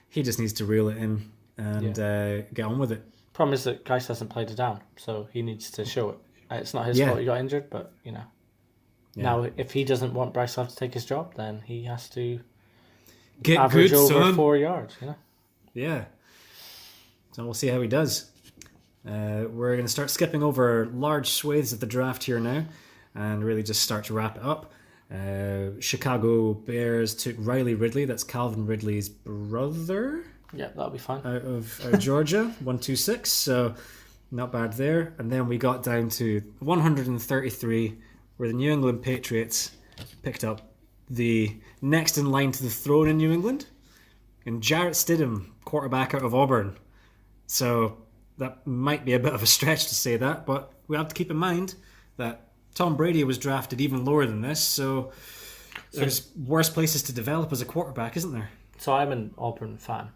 he just needs to reel it in and get on with it. Problem is that Guice hasn't played it down, so he needs to show it. It's not his fault he got injured, but now if he doesn't want Bryce Love to take his job, then he has to get average good, over son. 4 yards. Yeah. So we'll see how he does. We're going to start skipping over large swathes of the draft here now and really just start to wrap it up. Chicago Bears took Riley Ridley. That's Calvin Ridley's brother. Yeah, that'll be fine. Out of Georgia, 126. So not bad there. And then we got down to 133, where the New England Patriots picked up the next in line to the throne in New England, and Jarrett Stidham, quarterback out of Auburn. So that might be a bit of a stretch to say that, but we have to keep in mind that Tom Brady was drafted even lower than this, so there's worse places to develop as a quarterback, isn't there? So I'm an Auburn fan.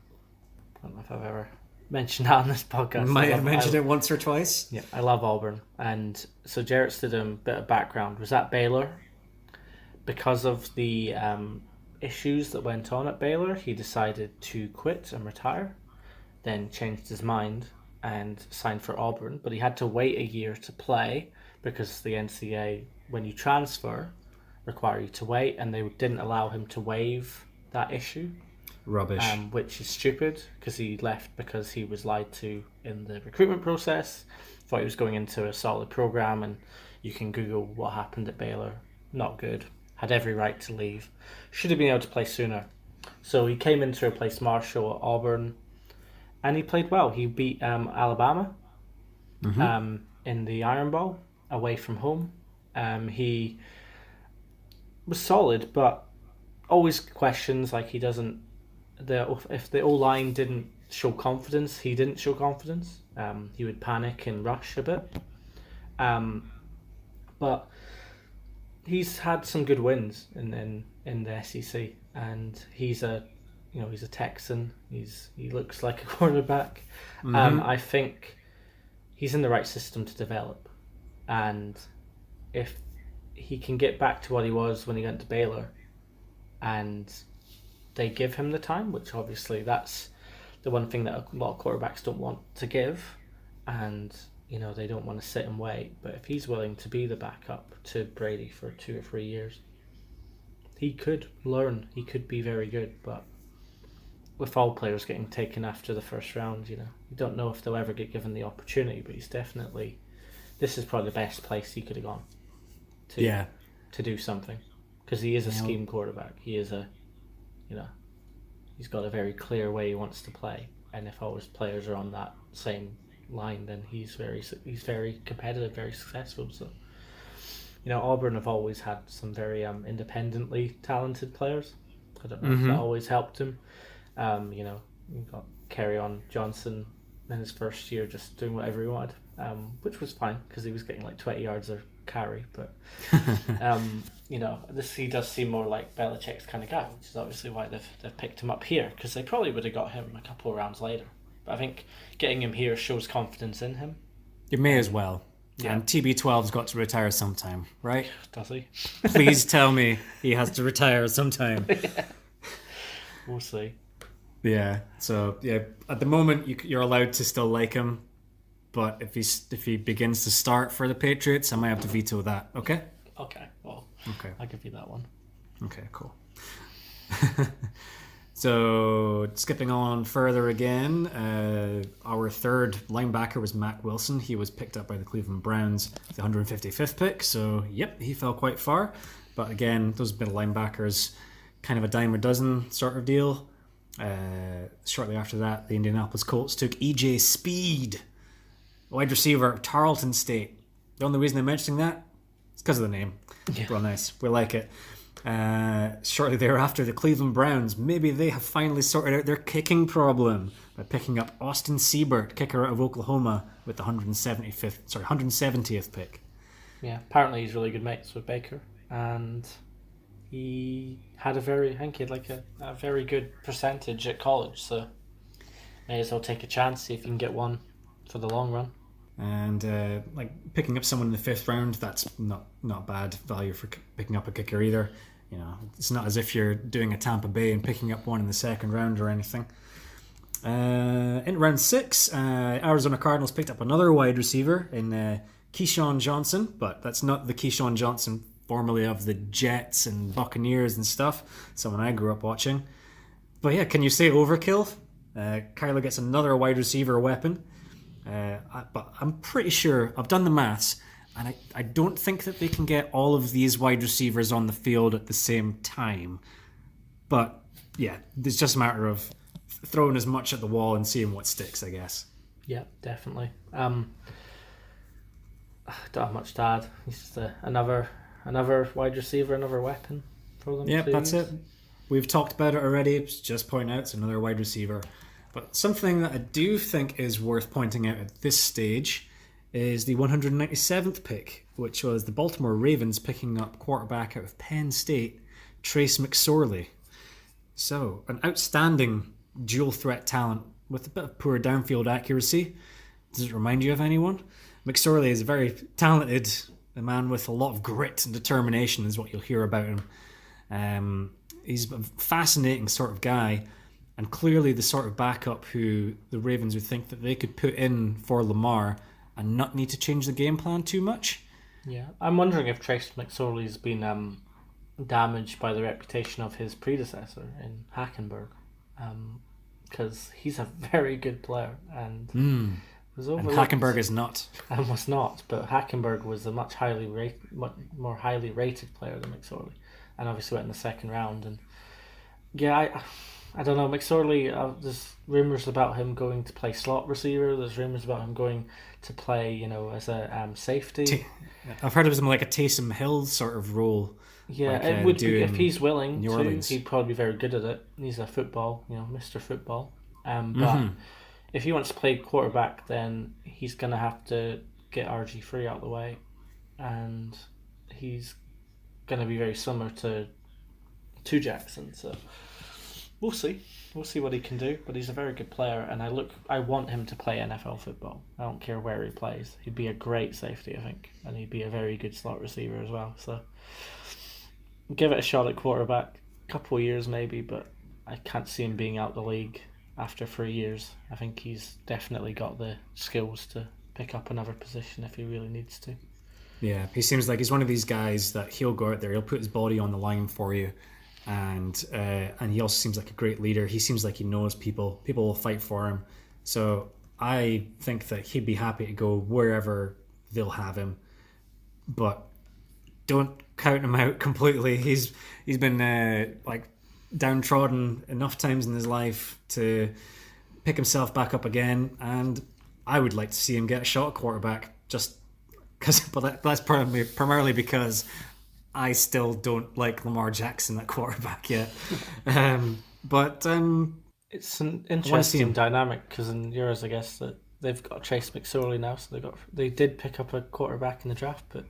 I don't know if I've ever mentioned that on this podcast. Might have mentioned it once or twice. Yeah, I love Auburn. And so Jarrett Stidham, a bit of background, was at Baylor. Because of the issues that went on at Baylor, he decided to quit and retire, then changed his mind and signed for Auburn. But he had to wait a year to play because the NCAA, when you transfer, require you to wait, and they didn't allow him to waive that issue. Rubbish. Which is stupid because he left because he was lied to in the recruitment process. Thought he was going into a solid program, and you can Google what happened at Baylor. Not good. Had every right to leave. Should have been able to play sooner. So he came in to replace Marshall at Auburn, and he played well. He beat Alabama in the Iron Bowl away from home. He was solid, but always questions, like he doesn't. If the O-line didn't show confidence, he didn't show confidence. He would panic and rush a bit. But he's had some good wins in the SEC, and he's a Texan. He looks like a quarterback. I think he's in the right system to develop, and if he can get back to what he was when he went to Baylor, and they give him the time, which obviously that's the one thing that a lot of quarterbacks don't want to give, and they don't want to sit and wait. But if he's willing to be the backup to Brady for 2 or 3 years, he could learn. He could be very good. But with all players getting taken after the first round, you don't know if they'll ever get given the opportunity. But this is probably the best place he could have gone to do something, because he is a scheme quarterback. He is he's got a very clear way he wants to play, and if all his players are on that same line, then he's very competitive, very successful. So Auburn have always had some very independently talented players. I don't know if that always helped him. You've got Kerryon Johnson in his first year just doing whatever he wanted, which was fine because he was getting like 20 yards a carry. But he does seem more like Belichick's kind of guy, which is obviously why they've picked him up here, because they probably would have got him a couple of rounds later. But I think getting him here shows confidence in him. You may as well. Yeah. And TB12's got to retire sometime, right? Does he? Please tell me he has to retire sometime. Yeah. We'll see. Yeah. So at the moment you're allowed to still like him, but if he begins to start for the Patriots, I might have to veto that. Okay. Okay. Well. Okay. I'll give you that one. Okay. Cool. So skipping on further again, our third linebacker was Mack Wilson. He was picked up by the Cleveland Browns, the 155th pick. So he fell quite far. But again, those middle linebackers, kind of a dime a dozen sort of deal. Shortly after that, the Indianapolis Colts took E.J. Speed, wide receiver at Tarleton State. The only reason I'm mentioning that is because of the name. Yeah. Well, nice. We like it. Shortly thereafter, the Cleveland Browns, maybe they have finally sorted out their kicking problem by picking up Austin Seibert, kicker out of Oklahoma, with the 170th pick. Yeah, apparently he's really good mates with Baker, and he had a very good percentage at college, so may as well take a chance, see if you can get one for the long run. And picking up someone in the 5th round, that's not bad value for picking up a kicker either. It's not as if you're doing a Tampa Bay and picking up one in the 2nd round or anything. In round 6, Arizona Cardinals picked up another wide receiver in Keyshawn Johnson, but that's not the Keyshawn Johnson formerly of the Jets and Buccaneers and stuff, someone I grew up watching. But yeah, can you say overkill? Kyler gets another wide receiver weapon. But I'm pretty sure, I've done the maths, and I don't think that they can get all of these wide receivers on the field at the same time. But yeah, it's just a matter of throwing as much at the wall and seeing what sticks, I guess. Yeah, definitely. I don't have much to add. He's just another wide receiver, another weapon for them. Yeah, that's it. We've talked about it already. Just point out it's another wide receiver. But something that I do think is worth pointing out at this stage is the 197th pick, which was the Baltimore Ravens picking up quarterback out of Penn State, Trace McSorley. So, an outstanding dual threat talent with a bit of poor downfield accuracy. Does it remind you of anyone? McSorley is a very talented man with a lot of grit and determination, is what you'll hear about him. He's a fascinating sort of guy, and clearly the sort of backup who the Ravens would think that they could put in for Lamar and not need to change the game plan too much. Yeah, I'm wondering if Trace McSorley's been damaged by the reputation of his predecessor in Hackenberg, because he's a very good player and was overlooked. And Hackenberg is not. And was not, but Hackenberg was a much more highly rated player than McSorley, and obviously went in the second round. And yeah, I don't know, McSorley. There's rumors about him going to play slot receiver. There's rumors about him going to play, as a safety. I've heard of him like a Taysom Hill sort of role. Yeah, like, it would be if he's willing New to. Orleans. He'd probably be very good at it. He's a football, Mr. Football. But if he wants to play quarterback, then he's gonna have to get RG3 out of the way, and he's gonna be very similar to Jackson. So we'll see. We'll see what he can do. But he's a very good player, and I want him to play NFL football. I don't care where he plays. He'd be a great safety, I think, and he'd be a very good slot receiver as well. So give it a shot at quarterback. A couple of years maybe, but I can't see him being out the league after 3 years. I think he's definitely got the skills to pick up another position if he really needs to. Yeah, he seems like he's one of these guys that he'll go out there, he'll put his body on the line for you, and he also seems like a great leader. He seems like he knows people. People will fight for him. So I think that he'd be happy to go wherever they'll have him. But don't count him out completely. He's been downtrodden enough times in his life to pick himself back up again, and I would like to see him get a shot at quarterback, just because. But that's primarily because I still don't like Lamar Jackson at quarterback yet. But it's an interesting dynamic because in yours, I guess that they've got Trace McSorley now, so they did pick up a quarterback in the draft, but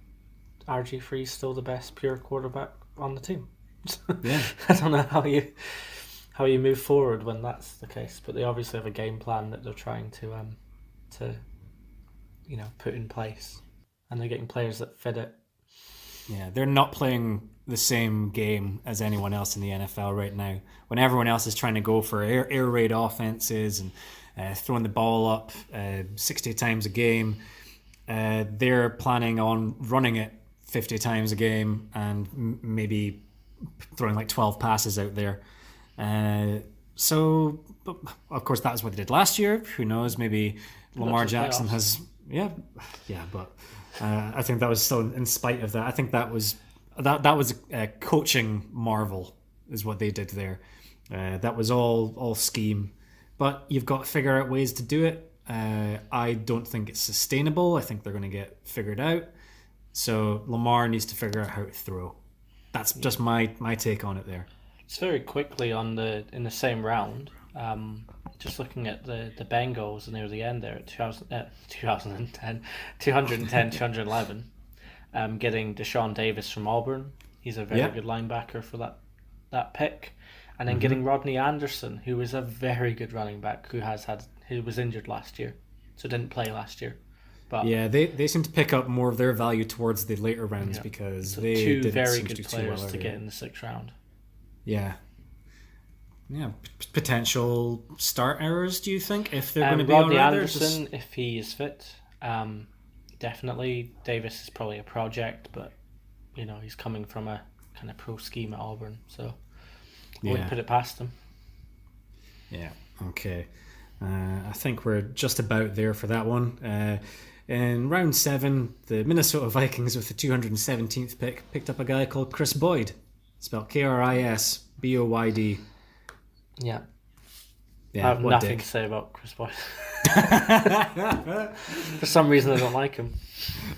RG3 is still the best pure quarterback on the team. Yeah. I don't know how you move forward when that's the case, but they obviously have a game plan that they're trying to put in place, and they're getting players that fit it. Yeah, they're not playing the same game as anyone else in the NFL right now. When everyone else is trying to go for air raid offenses and throwing the ball up 60 times a game, they're planning on running it 50 times a game and maybe throwing like 12 passes out there. So, of course, that's what they did last year. Who knows? Maybe Lamar Jackson has... Yeah, but I think that was still in spite of that. I think that was a coaching marvel is what they did there. That was all scheme. But you've got to figure out ways to do it. I don't think it's sustainable. I think they're going to get figured out. So Lamar needs to figure out how to throw. That's just my take on it there. It's very quickly in the same round. Just looking at the Bengals near the end there at 210, 211, getting Deshaun Davis from Auburn. He's a very good linebacker for that pick. And then getting Rodney Anderson, who is a very good running back, who was injured last year, so didn't play last year. But yeah, they seem to pick up more of their value towards the later rounds because they two didn't very seem to good do too well players to earlier. get in the 6th round. Yeah, potential start errors. Do you think if they're going to be Rodney on Anderson, if he is fit, definitely. Davis is probably a project, but he's coming from a kind of pro scheme at Auburn, so I wouldn't put it past him. Yeah. Okay. I think we're just about there for that one. In round 7, the Minnesota Vikings with the 217th pick picked up a guy called Chris Boyd, spelled Krisboyd. Yeah. I Yeah, have what nothing dick. to say about Chris Boyd. For some reason, I don't like him.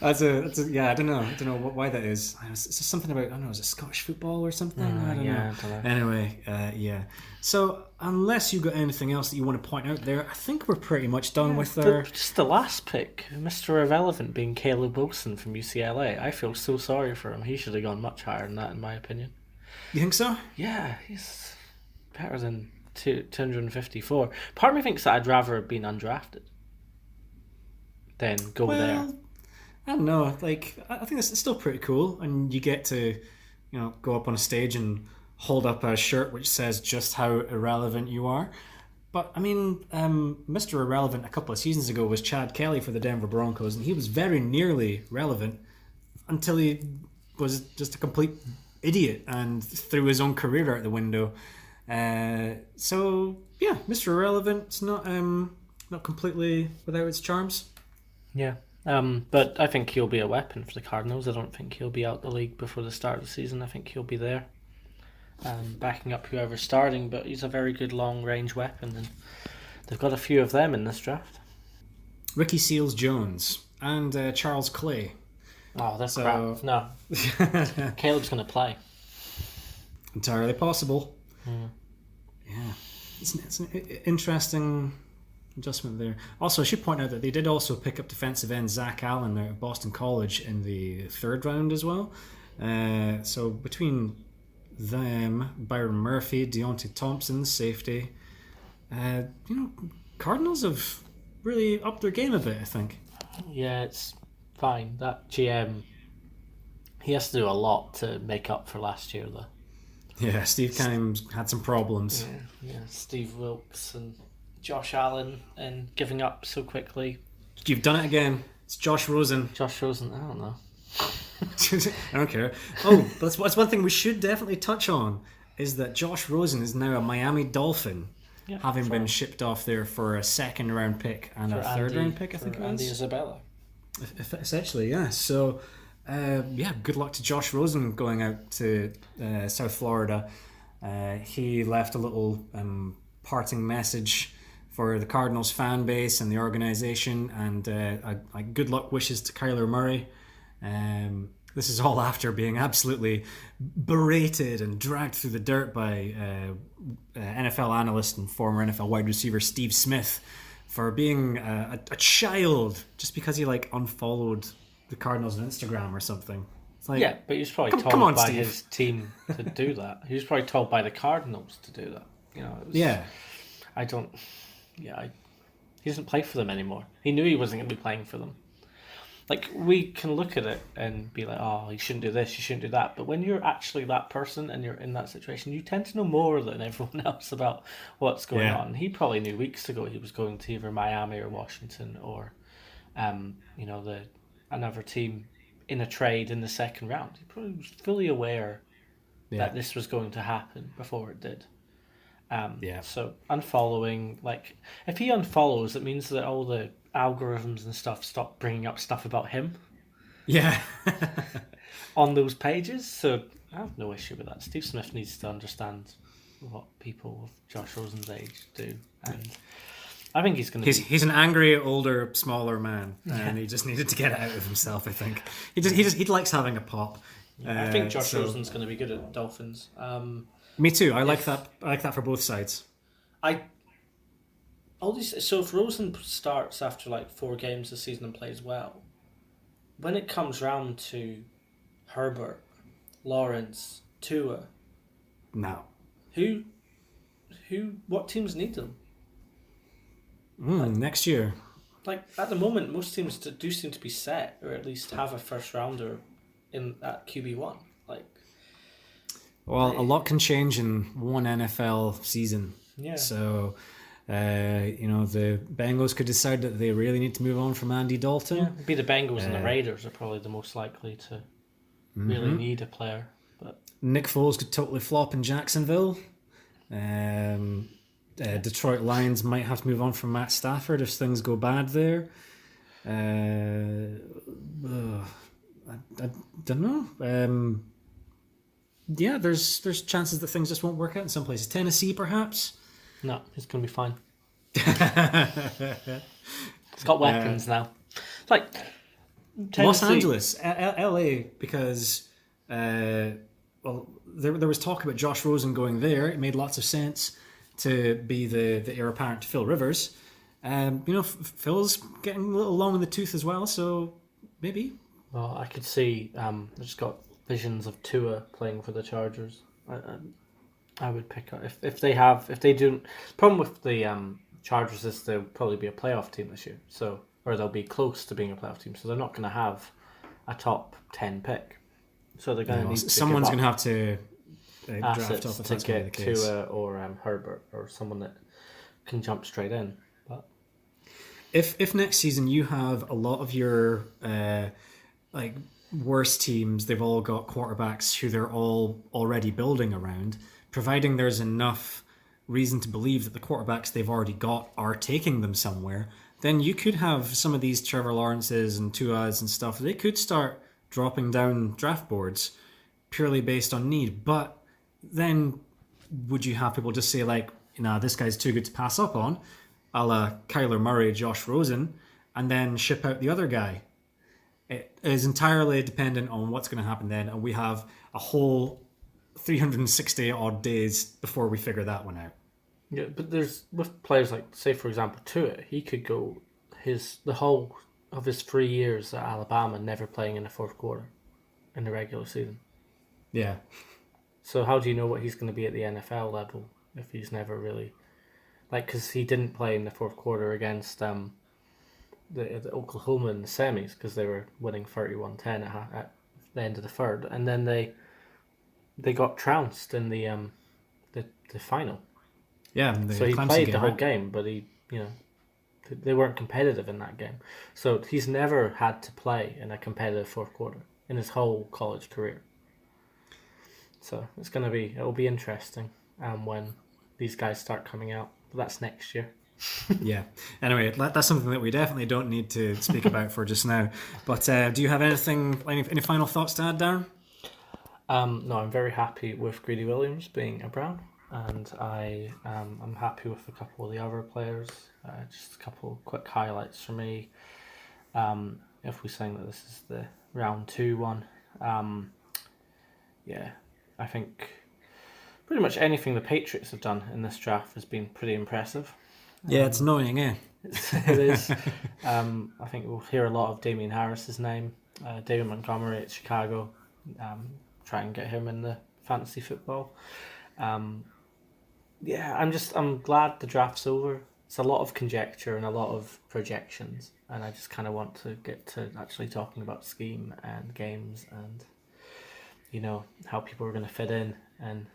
Yeah, I don't know. Why that is. It's just something about, I don't know, is it Scottish football or something? I don't know. Yeah, I don't know. Anyway, yeah. So unless you got anything else that you want to point out there, I think we're pretty much done with our. Just the last pick, Mr. Irrelevant, being Caleb Wilson from UCLA. I feel so sorry for him. He should have gone much higher than that, in my opinion. You think so? Yeah, he's better than 254. Part of me thinks that I'd rather have been undrafted than go there. Well, I don't know. Like, I think it's still pretty cool, and you get to, go up on a stage and hold up a shirt which says just how irrelevant you are. But I mean, Mr. Irrelevant a couple of seasons ago was Chad Kelly for the Denver Broncos, and he was very nearly relevant until he was just a complete idiot and threw his own career out the window. So yeah, Mr. Irrelevant's not completely without its charms. Yeah. But I think he'll be a weapon for the Cardinals. I don't think he'll be out the league before the start of the season. I think he'll be there, backing up whoever's starting. But he's a very good long-range weapon, and they've got a few of them in this draft. Ricky Seals-Jones and Charles Clay. Oh, that's crap. No. Caleb's going to play. Entirely possible. Yeah. It's an interesting adjustment there. Also, I should point out that they did also pick up defensive end Zach Allen out of Boston College in the third round as well. So between them, Byron Murphy, Deontay Thompson, safety, Cardinals have really upped their game a bit, I think. Yeah, it's fine. That GM, he has to do a lot to make up for last year, though. Yeah, Steve Keim's had some problems. Yeah, Steve Wilkes and Josh Allen, and giving up so quickly. You've done it again. It's Josh Rosen. Josh Rosen, I don't know. I don't care. Oh, but that's one thing we should definitely touch on, is that Josh Rosen is now a Miami Dolphin, having been shipped off there for a second round pick and a third round pick, I think it was. Andy Isabella. Essentially, yeah. So, good luck to Josh Rosen going out to South Florida. He left a little parting message for the Cardinals fan base and the organization, and good luck wishes to Kyler Murray. This is all after being absolutely berated and dragged through the dirt by NFL analyst and former NFL wide receiver Steve Smith for being a child just because he unfollowed the Cardinals on Instagram or something. It's like, yeah, but he was probably told by his team to do that. He was probably told by the Cardinals to do that. Yeah. He doesn't play for them anymore. He knew he wasn't going to be playing for them. We can look at it and be like, oh, you shouldn't do this, you shouldn't do that. But when you're actually that person and you're in that situation, you tend to know more than everyone else about what's going on. He probably knew weeks ago he was going to either Miami or Washington or, another team in a trade in the second round. He probably was fully aware that this was going to happen before it did. So unfollowing, if he unfollows, it means that all the algorithms and stuff stop bringing up stuff about him. Yeah. On those pages. So I have no issue with that. Steve Smith needs to understand what people of Josh Rosen's age do, and I think he's going to. He's an angry, older, smaller man, and he just needed to get it out of himself. I think he likes having a pop. I think Josh Rosen's going to be good at Dolphins. Me too. I like that. I like that for both sides. So if Rosen starts after 4 games this season and plays well, when it comes round to Herbert, Lawrence, Tua, no, what teams need them? Next year. At the moment, most teams do seem to be set, or at least have a first rounder at QB1. Well, a lot can change in one NFL season. Yeah. So, the Bengals could decide that they really need to move on from Andy Dalton. Yeah, it'd be the Bengals and the Raiders are probably the most likely to really need a player. But Nick Foles could totally flop in Jacksonville. Detroit Lions might have to move on from Matt Stafford if things go bad there. I don't know. There's chances that things just won't work out in some places. Tennessee, perhaps. No, it's going to be fine. It's got weapons now. It's like Los Tennessee- Angeles, LA, because well, there was talk about Josh Rosen going there. It made lots of sense to be the heir apparent to Phil Rivers. Phil's getting a little long in the tooth as well, so maybe. Well, I could see. I just got visions of Tua playing for the Chargers. I would pick up if they do. Problem with the Chargers is they'll probably be a playoff team this year, or they'll be close to being a playoff team, so they're not going to have a top 10 pick. So they're going to need someone's going to have to draft up assets if to that's going to get be the case. Tua or Herbert or someone that can jump straight in. But If next season you have a lot of your worst teams, they've all got quarterbacks who they're all already building around, providing there's enough reason to believe that the quarterbacks they've already got are taking them somewhere, then you could have some of these Trevor Lawrences and Tuas and stuff. They could start dropping down draft boards purely based on need. But then would you have people just say like, nah, this guy's too good to pass up on, a la Kyler Murray, Josh Rosen, and then ship out the other guy? It is entirely dependent on what's going to happen then, and we have a whole 360 odd days before we figure that one out. yeah, but there's with players like, say for example, Tua, he could go the whole of his 3 years at Alabama never playing in the fourth quarter in the regular season. Yeah. So how do you know what he's going to be at the NFL level if he's never really because he didn't play in the fourth quarter against the Oklahoma in the semis because they were winning 31-10 at the end of the third, and then they got trounced in the final. Yeah. So he played the whole game, but they weren't competitive in that game. So he's never had to play in a competitive fourth quarter in his whole college career. So it'll be interesting when these guys start coming out. But that's next year. Yeah. Anyway, that's something that we definitely don't need to speak about for just now. But do you have any final thoughts to add, Darren? No, I'm very happy with Greedy Williams being a Brown, and I'm happy with a couple of the other players. Just a couple quick highlights for me. If we're saying that this is the round 2 one, I think pretty much anything the Patriots have done in this draft has been pretty impressive. Yeah, it's annoying, eh? It is. I think we'll hear a lot of Damian Harris's name, David Montgomery at Chicago. Try and get him in the fantasy football. I'm glad the draft's over. It's a lot of conjecture and a lot of projections, and I just kind of want to get to actually talking about scheme and games and how people are going to fit in and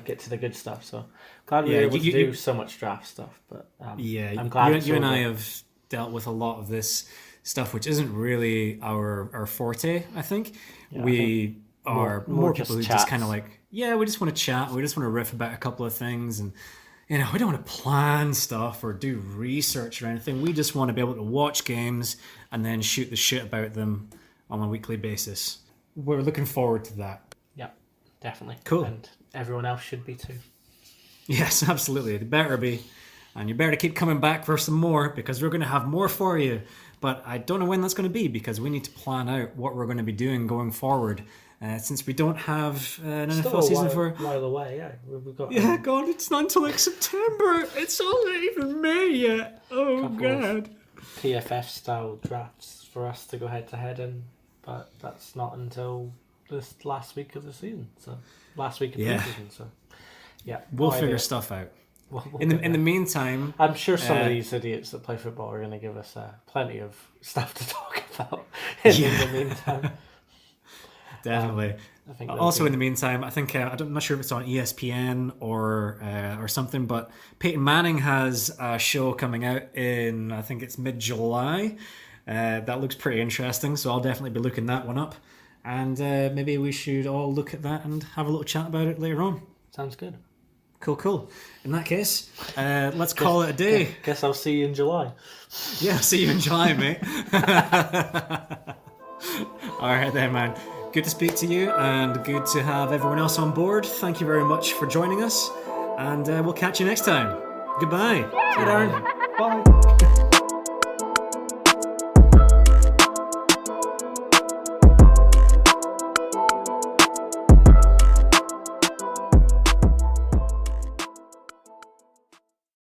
get to the good stuff. So glad we were able to do so much draft stuff. But I'm glad you and I have dealt with a lot of this stuff, which isn't really our forte. I think we are more people who just kind of we just want to chat. We just want to riff about a couple of things, and we don't want to plan stuff or do research or anything. We just want to be able to watch games and then shoot the shit about them on a weekly basis. We're looking forward to that. Yeah, definitely. Cool. And everyone else should be too. Yes, absolutely. It better be. And you better keep coming back for some more, because we're going to have more for you. But I don't know when that's going to be, because we need to plan out what we're going to be doing going forward. Since we don't have an NFL season for a while away, yeah. We've got God, it's not until September. It's not even May yet. Oh God. PFF style drafts for us to go head to head in, but that's not until this last week of the season. So last week of the season. So we'll figure stuff out. In the meantime, I'm sure some of these idiots that play football are going to give us plenty of stuff to talk about in the meantime. Definitely. In the meantime, I think I'm not sure if it's on ESPN or something, but Peyton Manning has a show coming out in, I think it's mid-July. That looks pretty interesting, so I'll definitely be looking that one up, and maybe we should all look at that and have a little chat about it later on. Sounds good. Cool. In that case, let's call it a day. Guess I'll see you in July. Yeah, see you in July, mate. All right then, man. Good to speak to you, and good to have everyone else on board. Thank you very much for joining us, and we'll catch you next time. Goodbye. See you, Darren. Bye.